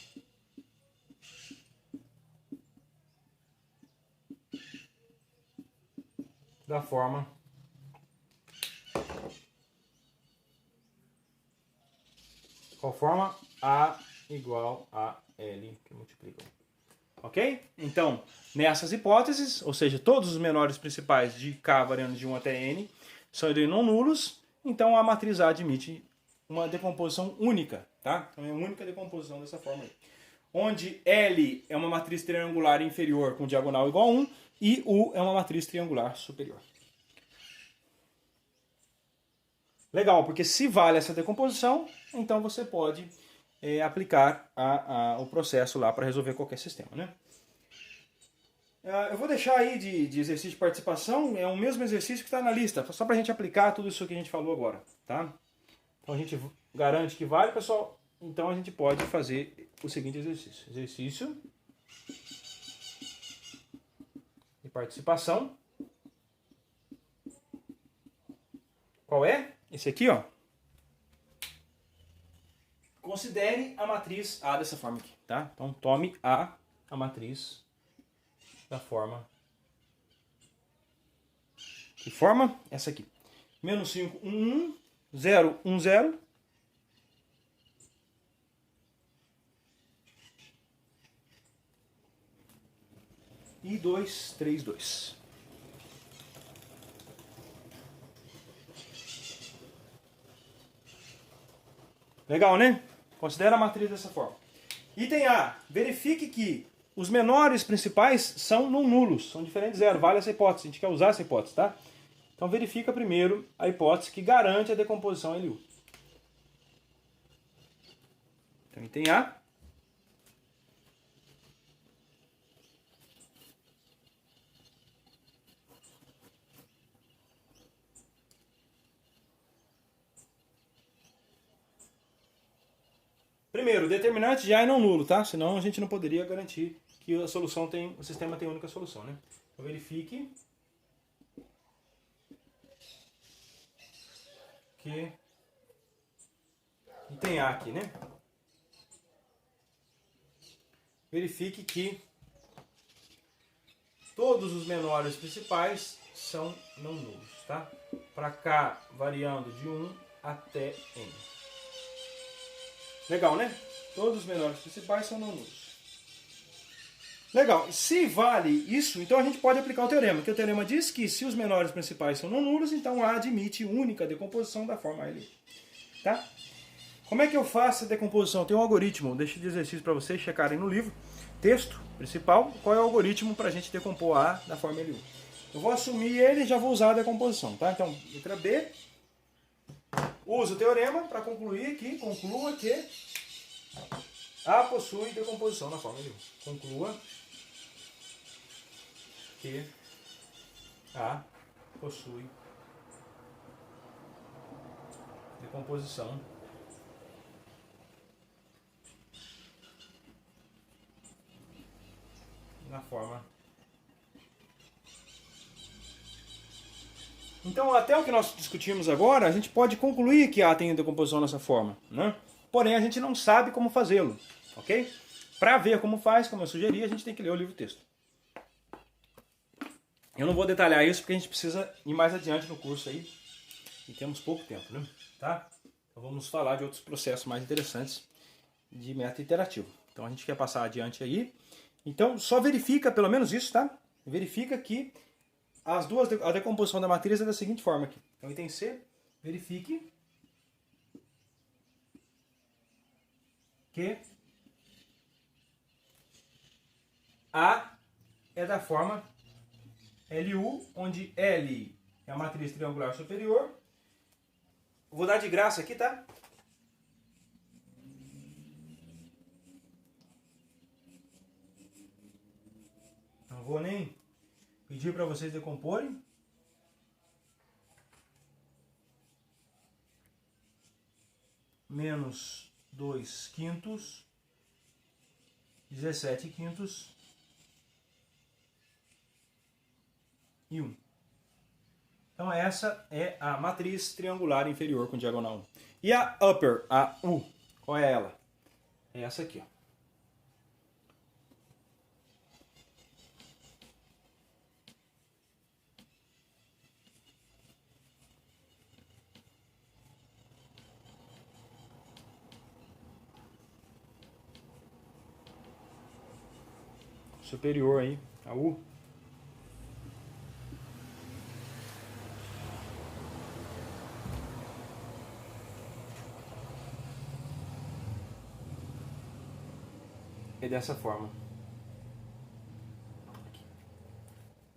da forma qual forma? A igual a L que multiplica. Ok? Então, nessas hipóteses, ou seja, todos os menores principais de K variando de 1 até N são não nulos, então a matriz A admite uma decomposição única, tá? Então é a única decomposição dessa forma aí. Onde L é uma matriz triangular inferior com diagonal igual a 1 e U é uma matriz triangular superior. Legal, porque se vale essa decomposição, então você pode aplicar o processo lá para resolver qualquer sistema, né? Eu vou deixar aí de exercício de participação, é o mesmo exercício que está na lista, só para a gente aplicar tudo isso que a gente falou agora, tá? Então a gente garante que vale, pessoal. Então a gente pode fazer o seguinte exercício. Exercício de participação. Qual é? Esse aqui, ó. Considere a matriz A dessa forma aqui, tá? Então tome a matriz da forma. Que forma? Essa aqui. Menos 5, 1, 1, 0, 1, 0. E 2, 3, 2. Legal, né? Considera a matriz dessa forma. Item A. Verifique que os menores principais são não nulos, são diferentes de zero. Vale essa hipótese, a gente quer usar essa hipótese, tá? Então verifica primeiro a hipótese que garante a decomposição LU. Então item A. Primeiro, o determinante já é não nulo, tá? Senão a gente não poderia garantir que a solução o sistema tem única solução, né? Então verifique que item A aqui, né? Verifique que todos os menores principais são não nulos, tá? Para K variando de 1 até N. Legal, né? Todos os menores principais são não nulos. Legal. Se vale isso, então a gente pode aplicar o teorema. Que o teorema diz que se os menores principais são não nulos, então A admite única decomposição da forma L. Tá? Como é que eu faço a decomposição? Tem um algoritmo. Deixa de exercício para vocês checarem no livro. Texto principal. Qual é o algoritmo para a gente decompor A da forma L1? Eu vou assumir ele e já vou usar a decomposição. Tá? Então, letra B. Uso o teorema para conclua que A possui decomposição na forma L1. Conclua que A possui decomposição na forma. Então, até o que nós discutimos agora, a gente pode concluir que A tem decomposição nessa forma, né? Porém, a gente não sabe como fazê-lo, ok? Para ver como faz, como eu sugeri, a gente tem que ler o livro texto. Eu não vou detalhar isso porque a gente precisa ir mais adiante no curso aí e temos pouco tempo, né? Tá? Então vamos falar de outros processos mais interessantes de método iterativo. Então a gente quer passar adiante aí. Então só verifica pelo menos isso, tá? Verifica que a decomposição da matriz é da seguinte forma aqui. Então item C, verifique que A é da forma LU, onde L é a matriz triangular superior. Vou dar de graça aqui, tá? Não vou nem pedir para vocês decomporem. Menos 2 quintos, 17 quintos e 1. Então essa é a matriz triangular inferior com diagonal 1. E a upper, a U, qual é ela? É essa aqui, ó. superior aí a U. É dessa forma.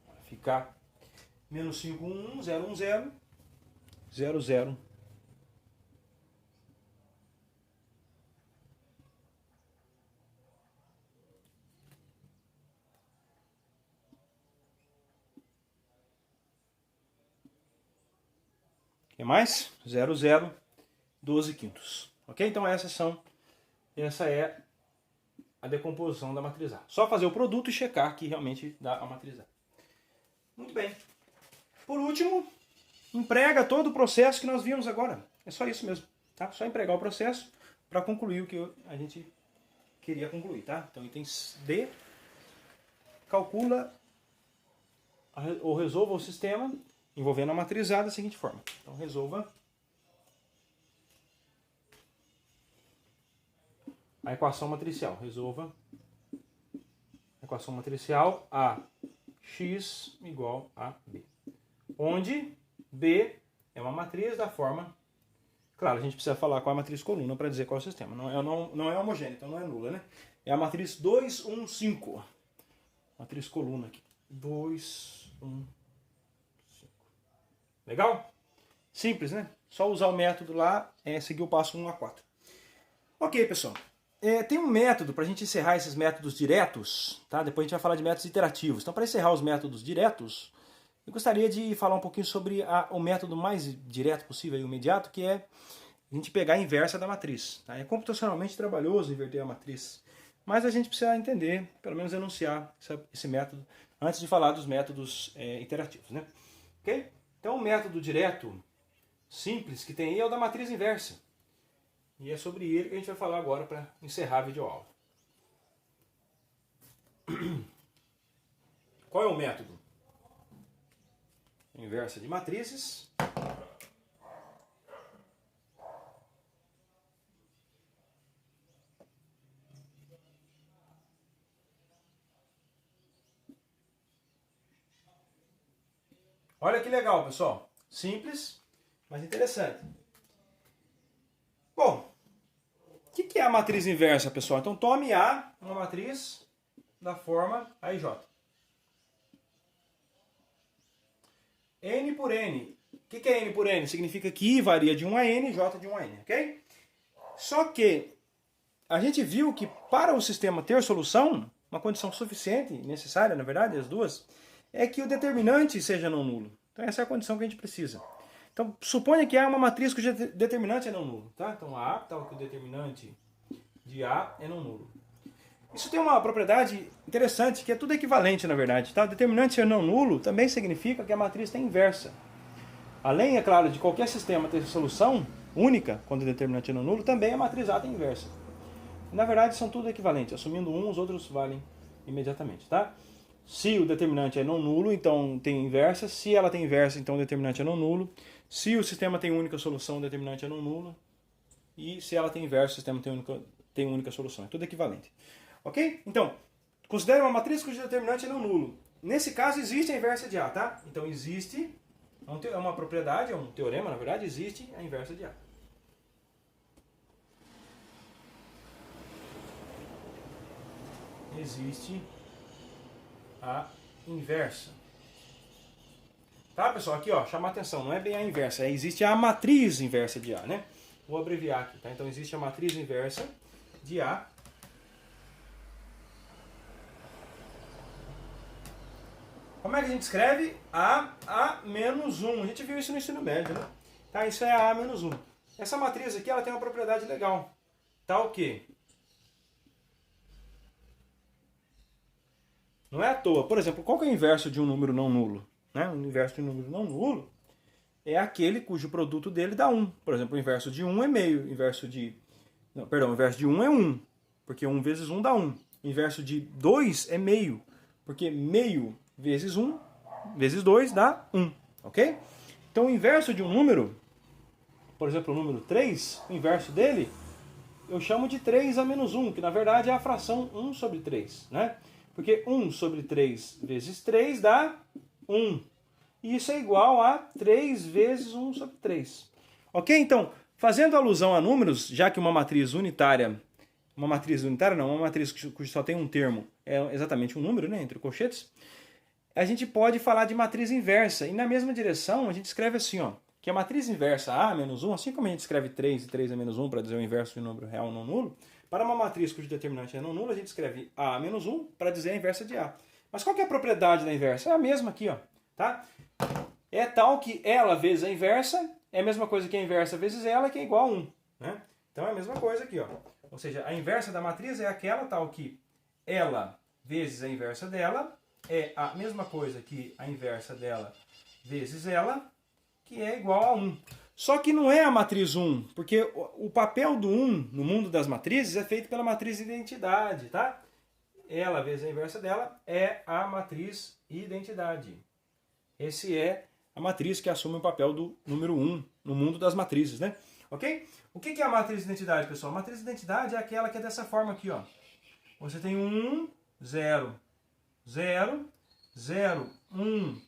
Vai ficar menos 5, 1, 0, 1, 0, 0, 0. O que mais? 0, 0, 12 quintos. Ok? Então essa é a decomposição da matriz A. Só fazer o produto e checar que realmente dá a matriz A. Muito bem. Por último, emprega todo o processo que nós vimos agora. É só isso mesmo. Tá? Só empregar o processo para concluir o que a gente queria concluir. Tá? Então, item D, calcula ou resolva o sistema envolvendo a matriz A da seguinte forma. Então, resolva a equação matricial. Resolva a equação matricial AX igual a B. Onde B é uma matriz da forma... Claro, a gente precisa falar qual é a matriz coluna para dizer qual é o sistema. Não é homogêneo, então não é nula, né? É a matriz 2, 1, 5. Matriz coluna aqui. 2, 1, 5. Legal? Simples, né? Só usar o método lá, seguir o passo 1 a 4. Ok, pessoal. Tem um método para a gente encerrar esses métodos diretos, tá? Depois a gente vai falar de métodos iterativos. Então, para encerrar os métodos diretos, eu gostaria de falar um pouquinho sobre o método mais direto possível e imediato, que é a gente pegar a inversa da matriz. Tá? É computacionalmente trabalhoso inverter a matriz, mas a gente precisa entender, pelo menos enunciar esse método, antes de falar dos métodos iterativos. Né? Okay? Então, o método direto simples que tem aí é o da matriz inversa. E é sobre ele que a gente vai falar agora para encerrar a videoaula. Qual é o método? Inversa de matrizes. Olha que legal, pessoal. Simples, mas interessante. Bom, o que é a matriz inversa, pessoal? Então tome A, uma matriz da forma A e J. N por N. O que é N por N? Significa que I varia de 1 a N, J de 1 a N, ok? Só que a gente viu que para o sistema ter solução, uma condição suficiente, necessária, na verdade, as duas, é que o determinante seja não nulo. Então essa é a condição que a gente precisa. Então suponha que há uma matriz cujo determinante é não nulo. Tá? Então A, tal que o determinante de A é não nulo. Isso tem uma propriedade interessante, que é tudo equivalente, na verdade. Tá? O determinante ser não nulo também significa que a matriz tem inversa. Além, é claro, de qualquer sistema ter solução única, quando o determinante é não nulo, também a matriz A tem inversa. Na verdade, são tudo equivalentes. Assumindo um, os outros valem imediatamente. Tá? Se o determinante é não nulo, então tem inversa. Se ela tem inversa, então o determinante é não nulo. Se o sistema tem única solução, o determinante é não nulo. E se ela tem inversa, o sistema tem única solução. É tudo equivalente. Ok? Então, considere uma matriz cujo determinante é não nulo. Nesse caso, existe a inversa de A, tá? Então, existe, é uma propriedade, é um teorema, na verdade, existe a inversa de A. Existe a inversa. Tá, pessoal? Aqui, ó, chama a atenção, não é bem a inversa, existe a matriz inversa de A, né? Vou abreviar aqui, tá? Então, existe a matriz inversa de A. Como é que a gente escreve? A menos 1. A gente viu isso no ensino médio, né? Tá, isso é A menos 1. Essa matriz aqui, ela tem uma propriedade legal. Tal que não é à toa. Por exemplo, qual que é o inverso de um número não nulo? Né? O inverso de um número não nulo é aquele cujo produto dele dá 1. Por exemplo, o inverso de 1 é meio. O inverso de 1 é 1. Porque 1 vezes 1 dá 1. O inverso de 2 é meio. Porque meio vezes 1 vezes 2 dá 1. Ok? Então o inverso de um número, por exemplo, o número 3, o inverso dele, eu chamo de 3 a menos 1, que na verdade é a fração 1 sobre 3. Né? Porque 1 sobre 3 vezes 3 dá 1. E isso é igual a 3 vezes 1 sobre 3. Ok? Então, fazendo alusão a números, já que uma matriz unitária não, uma matriz que só tem um termo é exatamente um número, né, entre colchetes, a gente pode falar de matriz inversa. E na mesma direção, a gente escreve assim, ó, que a matriz inversa A menos 1, assim como a gente escreve 3 e 3 é menos 1 para dizer o inverso de um número real não nulo, para uma matriz cujo determinante é não nulo, a gente escreve A menos 1 para dizer a inversa de A. Mas qual que é a propriedade da inversa? É a mesma aqui, ó, tá? É tal que ela vezes a inversa é a mesma coisa que a inversa vezes ela, que é igual a 1. Né? Então é a mesma coisa aqui, ó. Ou seja, a inversa da matriz é aquela tal que ela vezes a inversa dela é a mesma coisa que a inversa dela vezes ela, que é igual a 1. Só que não é a matriz 1, porque o papel do 1 no mundo das matrizes é feito pela matriz identidade, tá? Ela vezes a inversa dela é a matriz identidade. Esse é a matriz que assume o papel do número 1 no mundo das matrizes, né? Ok? O que é a matriz de identidade, pessoal? A matriz de identidade é aquela que é dessa forma aqui, ó. Você tem 1, 0, 0, 0, 1,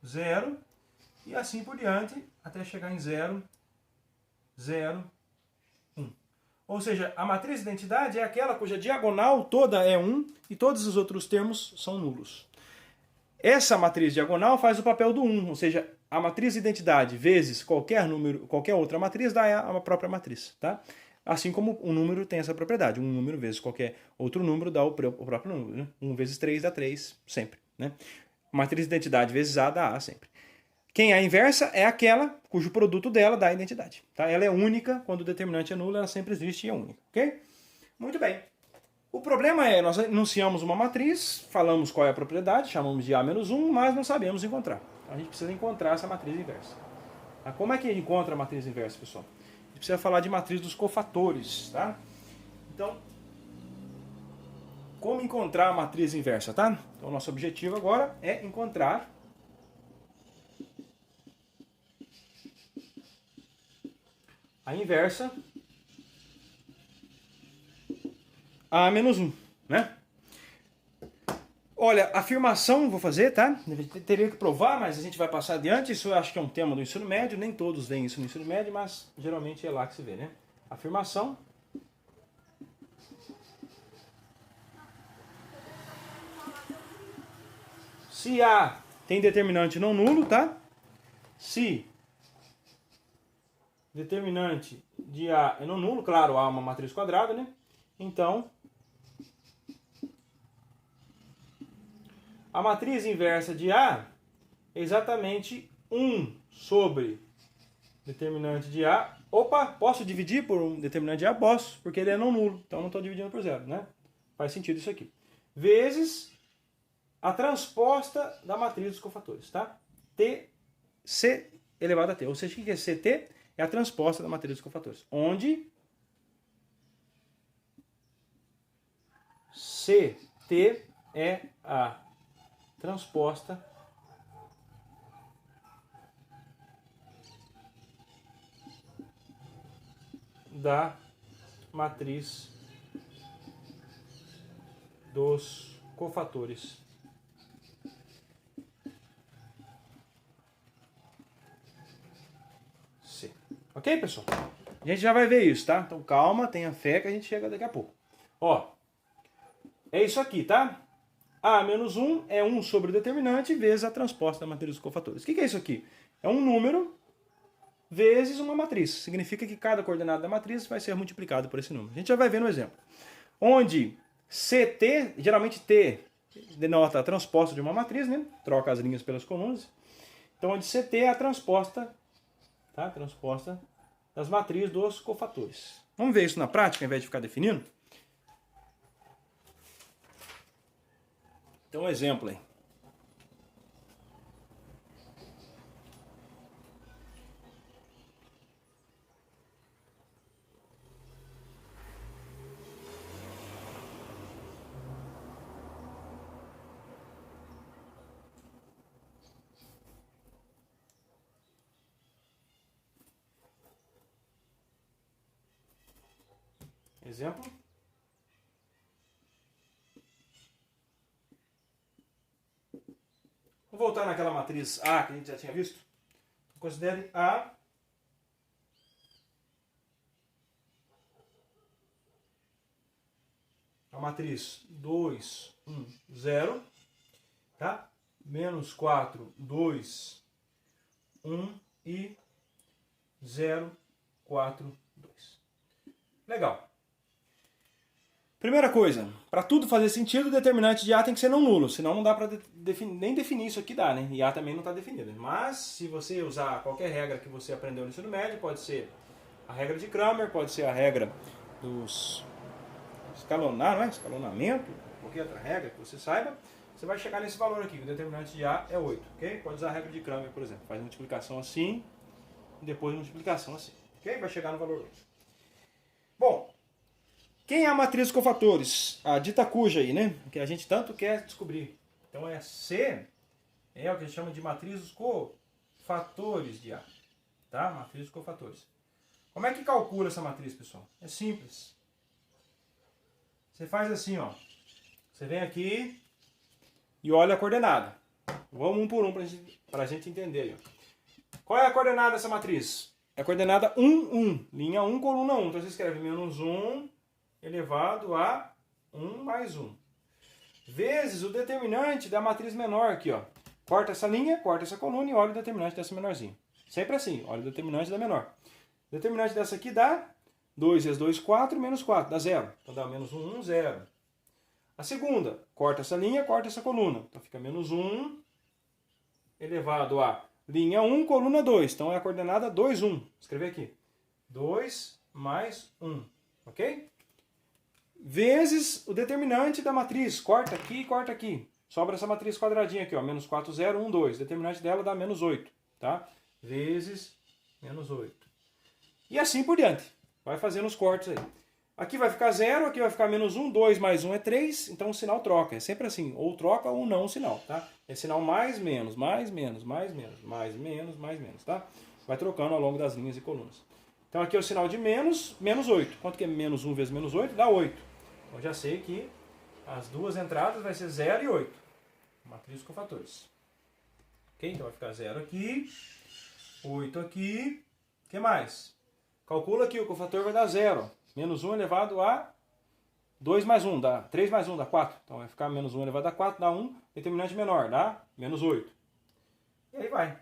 0 e assim por diante até chegar em 0, 0, 1. Ou seja, a matriz de identidade é aquela cuja diagonal toda é 1 e todos os outros termos são nulos. Essa matriz diagonal faz o papel do 1, ou seja, a matriz de identidade vezes qualquer número, qualquer outra matriz dá a própria matriz, tá? Assim como um número tem essa propriedade, um número vezes qualquer outro número dá o próprio número, né? 1 vezes 3 dá 3, sempre, né? Matriz de identidade vezes A dá A sempre. Quem é a inversa é aquela cujo produto dela dá a identidade, tá? Ela é única, quando o determinante é nulo, ela sempre existe e é única, ok? Muito bem. O problema é, nós enunciamos uma matriz, falamos qual é a propriedade, chamamos de A menos 1, mas não sabemos encontrar. Então a gente precisa encontrar essa matriz inversa. Como é que encontra a matriz inversa, pessoal? A gente precisa falar de matriz dos cofatores, tá? Então, como encontrar a matriz inversa, tá? Então, nosso objetivo agora é encontrar a inversa A menos 1, né? Olha, afirmação vou fazer, tá? Teria que provar, mas a gente vai passar adiante. Isso eu acho que é um tema do ensino médio. Nem todos veem isso no ensino médio, mas geralmente é lá que se vê, né? Afirmação. Se A tem determinante não nulo, tá? Se determinante de A é não nulo, claro, A é uma matriz quadrada, né? Então, a matriz inversa de A é exatamente 1 sobre determinante de A. Opa, posso dividir por um determinante de A? Posso, porque ele é não nulo. Então não estou dividindo por zero, né? Faz sentido isso aqui. Vezes a transposta da matriz dos cofatores, tá? C elevado a T. Ou seja, o que é CT? É a transposta da matriz dos cofatores. Onde CT é a transposta da matriz dos cofatores. C. Ok, pessoal? A gente já vai ver isso, tá? Então calma, tenha fé que a gente chega daqui a pouco. Ó, é isso aqui, tá? A menos 1 é 1 sobre o determinante vezes a transposta da matriz dos cofatores. O que é isso aqui? É um número vezes uma matriz. Significa que cada coordenada da matriz vai ser multiplicado por esse número. A gente já vai ver no exemplo. Onde CT, geralmente T denota a transposta de uma matriz, né? Troca as linhas pelas colunas. Então, onde CT é a transposta, tá? Transposta das matrizes dos cofatores. Vamos ver isso na prática, ao invés de ficar definindo? Então, um exemplo aí. Exemplo. Vou voltar naquela matriz A que a gente já tinha visto. Considere A a matriz 2, 1, 0, tá? Menos 4, 2, 1 e 0, 4, 2. Legal. Primeira coisa, para tudo fazer sentido, o determinante de A tem que ser não nulo, senão não dá para nem definir isso aqui, dá, né? E A também não está definido. Mas, se você usar qualquer regra que você aprendeu no ensino médio, pode ser a regra de Cramer, pode ser a regra dos escalonar, não é? Escalonamento, qualquer outra regra que você saiba, você vai chegar nesse valor aqui, o determinante de A é 8, ok? Pode usar a regra de Cramer, por exemplo, faz multiplicação assim, e depois multiplicação assim, ok? Vai chegar no valor 8. Bom, quem é a matriz de cofatores? A dita cuja aí, né? Que a gente tanto quer descobrir. Então é C, é o que a gente chama de matriz dos cofatores de A, tá? Matriz dos cofatores. Como é que calcula essa matriz, pessoal? É simples. Você faz assim, ó. Você vem aqui e olha a coordenada. Vamos um por um para a gente entender aí, ó. Qual é a coordenada dessa matriz? É a coordenada 1, 1. Linha 1, coluna 1. Então você escreve menos 1 elevado a 1 mais 1. Vezes o determinante da matriz menor aqui, ó. Corta essa linha, corta essa coluna e olha o determinante dessa menorzinha. Sempre assim, olha o determinante da menor. O determinante dessa aqui dá 2 vezes 2, 4, menos 4, dá 0. Então dá menos 1, 1, 0. A segunda, corta essa linha, corta essa coluna. Então fica menos 1 elevado a linha 1, coluna 2. Então é a coordenada 2, 1. Vou escrever aqui. 2 mais 1. Ok? Vezes o determinante da matriz. Corta aqui e corta aqui. Sobra essa matriz quadradinha aqui, ó. Menos 4, 0, 1, 2. O determinante dela dá menos 8. Tá? Vezes menos 8. E assim por diante. Vai fazendo os cortes aí. Aqui vai ficar 0, aqui vai ficar menos 1, 2 mais 1 é 3, então o sinal troca. É sempre assim, ou troca ou não o sinal, tá? É sinal mais, menos, mais, menos, mais, menos, mais, menos, mais, menos, tá? Vai trocando ao longo das linhas e colunas. Então aqui é o sinal de menos, menos 8. Quanto que é menos 1 vezes menos 8? Dá 8. Então já sei que as duas entradas vai ser 0 e 8. Matriz com fatores. Ok? Então vai ficar 0 aqui, 8 aqui. O que mais? Calcula aqui, o cofator vai dar 0. Menos 1 elevado a 2 mais 1, dá 3 mais 1, dá 4. Então vai ficar menos 1 elevado a 4, dá 1. Determinante menor, dá menos 8. E aí vai.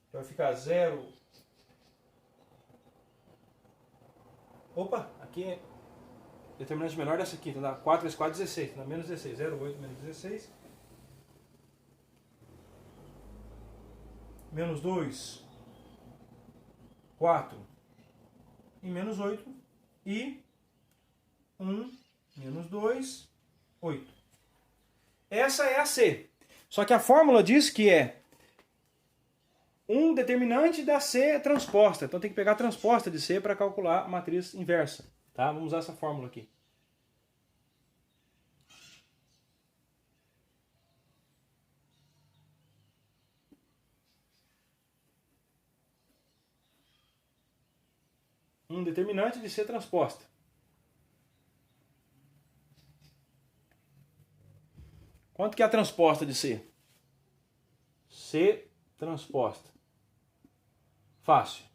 Então vai ficar 0. Opa, aqui é determinante menor dessa aqui. Então dá 4 vezes 4, 16. Dá menos 16. 0, 8, menos 16. Menos 2, 4. E menos 8, e 1, menos 2, 8. Essa é a C. Só que a fórmula diz que é um determinante da C transposta. Então tem que pegar a transposta de C para calcular a matriz inversa. Tá? Vamos usar essa fórmula aqui. Um determinante de C transposta. Quanto que é a transposta de C? C transposta. Fácil.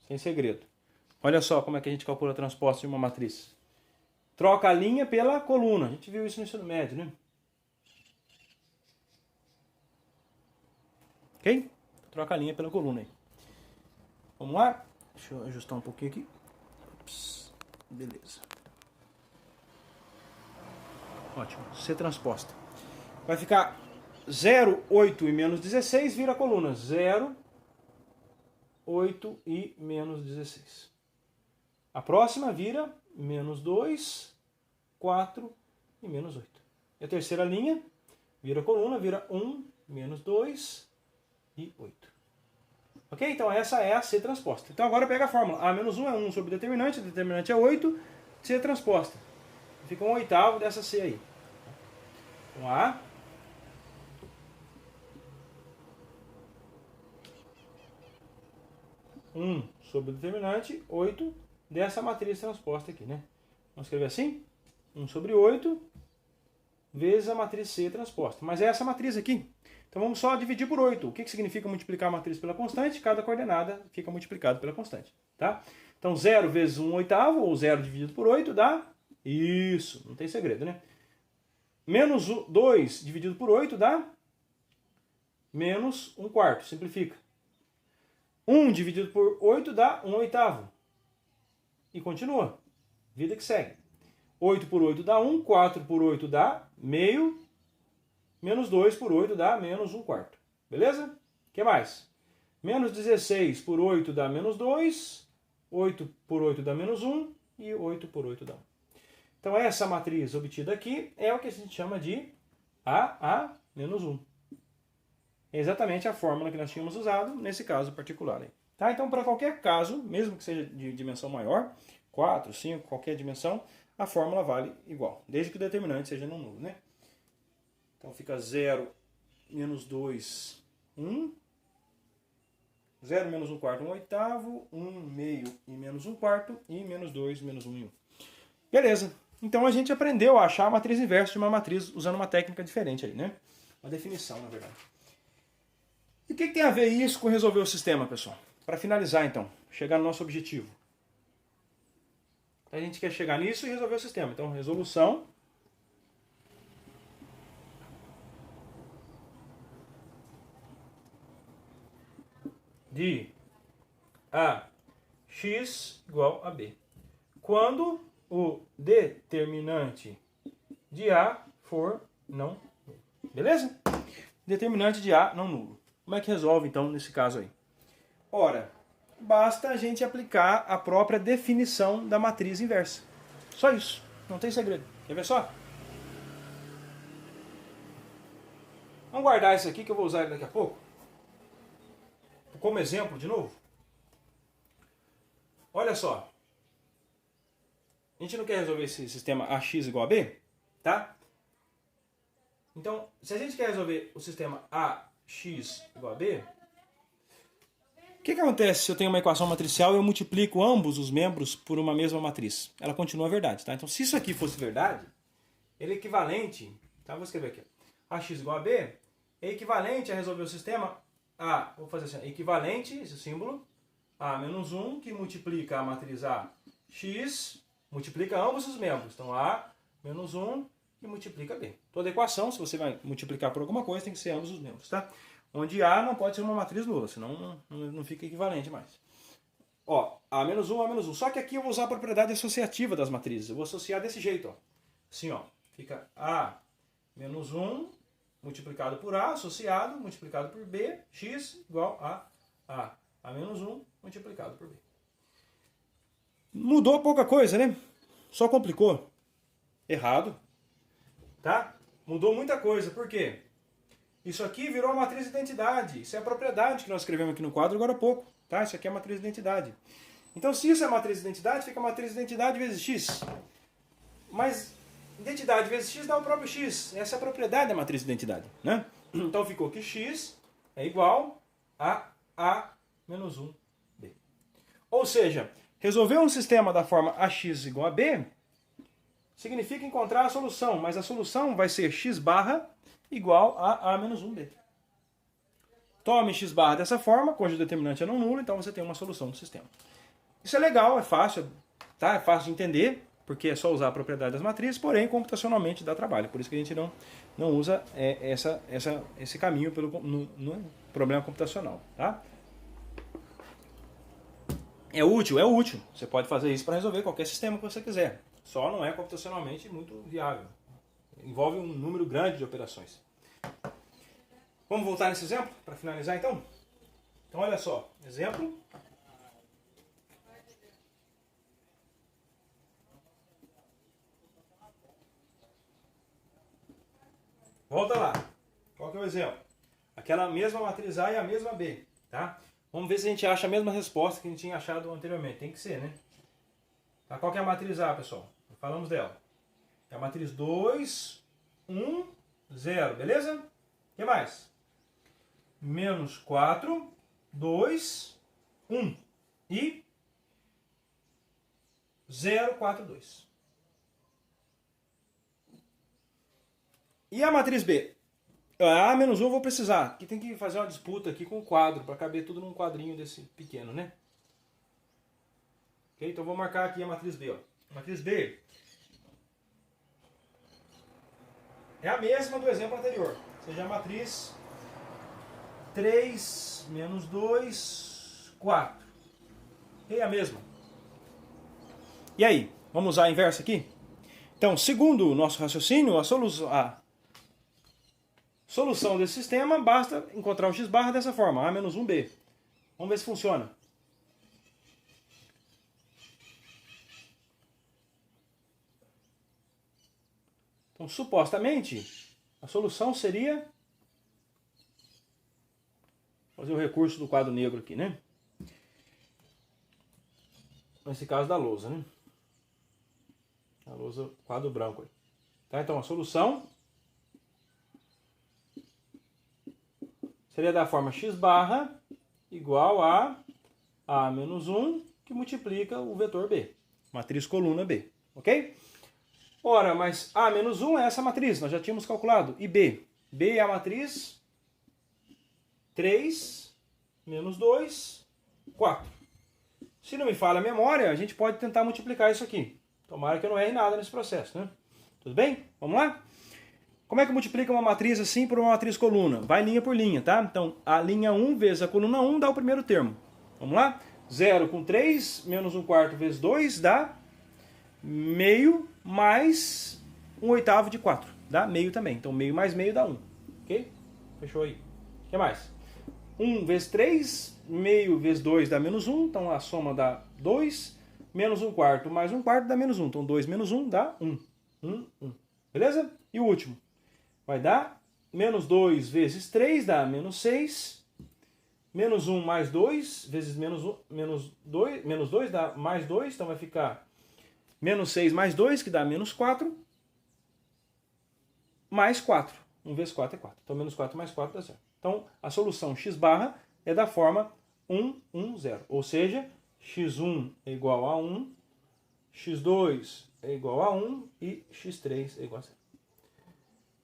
Sem segredo. Olha só como é que a gente calcula a transposta de uma matriz. Troca a linha pela coluna. A gente viu isso no ensino médio, né? Ok? Troca a linha pela coluna aí. Vamos lá? Deixa eu ajustar um pouquinho aqui. Ups, beleza. Ótimo. C transposta. Vai ficar 0, 8 e menos 16 vira a coluna. 0, 8 e menos 16. A próxima vira menos 2, 4 e menos 8. E a terceira linha vira a coluna, vira 1, menos 2 e 8. Ok? Então essa é a C transposta. Então agora pega a fórmula. A menos 1 é 1 sobre o determinante é 8, C transposta. Fica um oitavo dessa C aí. Então A. Sobre o determinante, 8 dessa matriz transposta aqui, né? Vamos escrever assim? 1 sobre 8 vezes a matriz C transposta. Mas é essa matriz aqui. Então vamos só dividir por 8. O que significa multiplicar a matriz pela constante? Cada coordenada fica multiplicado pela constante. Tá? Então 0 vezes 1/8, ou 0 dividido por 8, dá isso. Não tem segredo, né? Menos 2 dividido por 8 dá menos 1/4. Simplifica. 1 dividido por 8 dá 1/8. E continua. Vida que segue. 8 por 8 dá 1, 4 por 8 dá meio, menos 2 por 8 dá menos 1/4. Beleza? O que mais? Menos 16 por 8 dá menos 2, 8 por 8 dá menos 1 e 8 por 8 dá 1. Então essa matriz obtida aqui é o que a gente chama de A-1. É exatamente a fórmula que nós tínhamos usado nesse caso particular aí. Tá? Então para qualquer caso, mesmo que seja de dimensão maior, 4, 5, qualquer dimensão, a fórmula vale igual, desde que o determinante seja não nulo, né? Então fica 0 menos 2, 1. 0 menos 1/4, 1/8. 1 meio e menos 1/4. E menos 2, menos 1 e 1. Beleza. Então a gente aprendeu a achar a matriz inversa de uma matriz usando uma técnica diferente aí, né? Uma definição, na verdade. E o que tem a ver isso com resolver o sistema, pessoal? Para finalizar, então, chegar no nosso objetivo. A gente quer chegar nisso e resolver o sistema. Então, resolução de AX igual a B. Quando o determinante de A for não nulo. Beleza? Determinante de A não nulo. Como é que resolve, então, nesse caso aí? Ora, basta a gente aplicar a própria definição da matriz inversa. Só isso. Não tem segredo. Quer ver só? Vamos guardar isso aqui que eu vou usar ele daqui a pouco. Como exemplo, de novo. Olha só. A gente não quer resolver esse sistema AX igual a B? Tá? Então, se a gente quer resolver o sistema AX igual a B, o que acontece se eu tenho uma equação matricial e eu multiplico ambos os membros por uma mesma matriz? Ela continua verdade, tá? Então, se isso aqui fosse verdade, ele é equivalente, tá? Vou escrever aqui. AX igual a B é equivalente a resolver o sistema A. Vou fazer assim, equivalente, esse símbolo, A menos 1, que multiplica a matriz AX, multiplica ambos os membros. Então, A menos 1 e multiplica B. Toda equação, se você vai multiplicar por alguma coisa, tem que ser ambos os membros, tá? Onde A não pode ser uma matriz nula, senão não fica equivalente mais. Ó, A menos 1, A menos 1. Só que aqui eu vou usar a propriedade associativa das matrizes. Eu vou associar desse jeito, ó. Assim, ó. Fica A menos 1 multiplicado por A, associado, multiplicado por B, X igual a A menos 1 multiplicado por B. Mudou pouca coisa, né? Só complicou. Errado. Tá? Mudou muita coisa. Por quê? Isso aqui virou a matriz de identidade. Isso é a propriedade que nós escrevemos aqui no quadro agora há pouco. Tá? Isso aqui é a matriz de identidade. Então, se isso é a matriz de identidade, fica a matriz de identidade vezes x. Mas identidade vezes x dá o próprio x. Essa é a propriedade da matriz de identidade. Né? Então, ficou que x é igual a A menos 1B. Ou seja, resolver um sistema da forma AX igual a B significa encontrar a solução. Mas a solução vai ser x barra igual a menos 1B. Tome x barra dessa forma, cujo determinante é não nulo, então você tem uma solução do sistema. Isso é legal, é fácil, tá? É fácil de entender, porque é só usar a propriedade das matrizes, porém computacionalmente dá trabalho. Por isso que a gente não usa esse caminho no problema computacional. Tá? É útil? É útil. Você pode fazer isso para resolver qualquer sistema que você quiser. Só não é computacionalmente muito viável. Envolve um número grande de operações. Vamos voltar nesse exemplo para finalizar então? Então olha só, exemplo. Volta lá. Qual que é o exemplo? Aquela mesma matriz A e a mesma B, tá? Vamos ver se a gente acha a mesma resposta que a gente tinha achado anteriormente. Tem que ser, né? Tá? Qual que é a matriz A, pessoal? Falamos dela. É a matriz 2, 1, 0, beleza? O que mais? Menos 4, 2, 1 e 0, 4, 2. E a matriz B? A menos 1 eu vou precisar. Aqui tem que fazer uma disputa aqui com o quadro, para caber tudo num quadrinho desse pequeno, né? Ok? Então vou marcar aqui a matriz B. Ó. A matriz B é a mesma do exemplo anterior. Ou seja, a matriz 3 menos 2, 4. É a mesma. E aí, vamos usar a inversa aqui? Então, segundo o nosso raciocínio, a solução desse sistema, basta encontrar o x barra dessa forma, A menos 1B. Vamos ver se funciona. Então, supostamente, a solução seria... Vou fazer o recurso do quadro negro aqui, né? Nesse caso da lousa, né? A lousa, quadro branco aí. Tá? Então, a solução seria da forma x barra igual a A menos 1, que multiplica o vetor B. Matriz coluna B. Ok? Ora, mas A menos 1 é essa matriz, nós já tínhamos calculado. E B? B é a matriz 3 menos 2, 4. Se não me falha a memória, a gente pode tentar multiplicar isso aqui. Tomara que eu não erre nada nesse processo, né? Tudo bem? Vamos lá? Como é que multiplica uma matriz assim por uma matriz coluna? Vai linha por linha, tá? Então, a linha 1 vezes a coluna 1 dá o primeiro termo. Vamos lá? 0 com 3 menos 1/4 vezes 2 dá meio mais 1/8 de 4. Dá meio também. Então, meio mais meio dá 1. Ok? Fechou aí. O que mais? 1 vezes 3, meio vezes 2 dá menos 1. Então, a soma dá 2. Menos 1/4 mais 1/4 dá menos 1. Então, 2 menos 1 dá 1. 1, 1. Beleza? E o último? Vai dar menos 2 vezes 3 dá menos 6. Menos 1 mais 2 vezes menos 2 dá mais 2. Então, vai ficar menos 6 mais 2, que dá menos 4. Mais 4. 1 vezes 4 é 4. Então, menos 4 mais 4 dá 0. Então, a solução x barra é da forma 1, 1, 0. Ou seja, x1 é igual a 1, x2 é igual a 1 e x3 é igual a 0.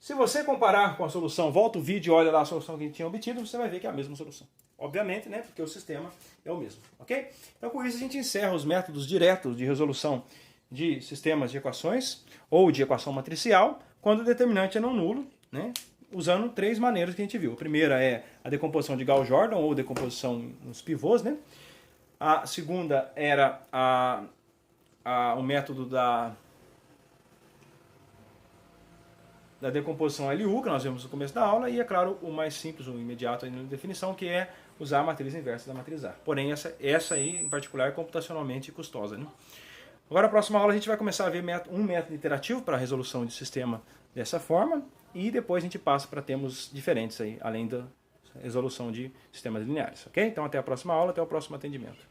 Se você comparar com a solução, volta o vídeo e olha lá a solução que a gente tinha obtido, você vai ver que é a mesma solução. Obviamente, né? Porque o sistema é o mesmo. Ok? Então, com isso, a gente encerra os métodos diretos de resolução de sistemas de equações ou de equação matricial, quando o determinante é não nulo, né? Usando 3 maneiras que a gente viu. A primeira é a decomposição de Gauss-Jordan, ou decomposição nos pivôs, né? A segunda era o método da decomposição LU, que nós vimos no começo da aula, e, é claro, o mais simples, o imediato ainda na definição, que é usar a matriz inversa da matriz A. Porém, essa aí, em particular, é computacionalmente custosa, né? Agora, na próxima aula, a gente vai começar a ver um método iterativo para a resolução de sistema dessa forma, e depois a gente passa para termos diferentes, aí, além da resolução de sistemas lineares. Ok? Então, até a próxima aula, até o próximo atendimento.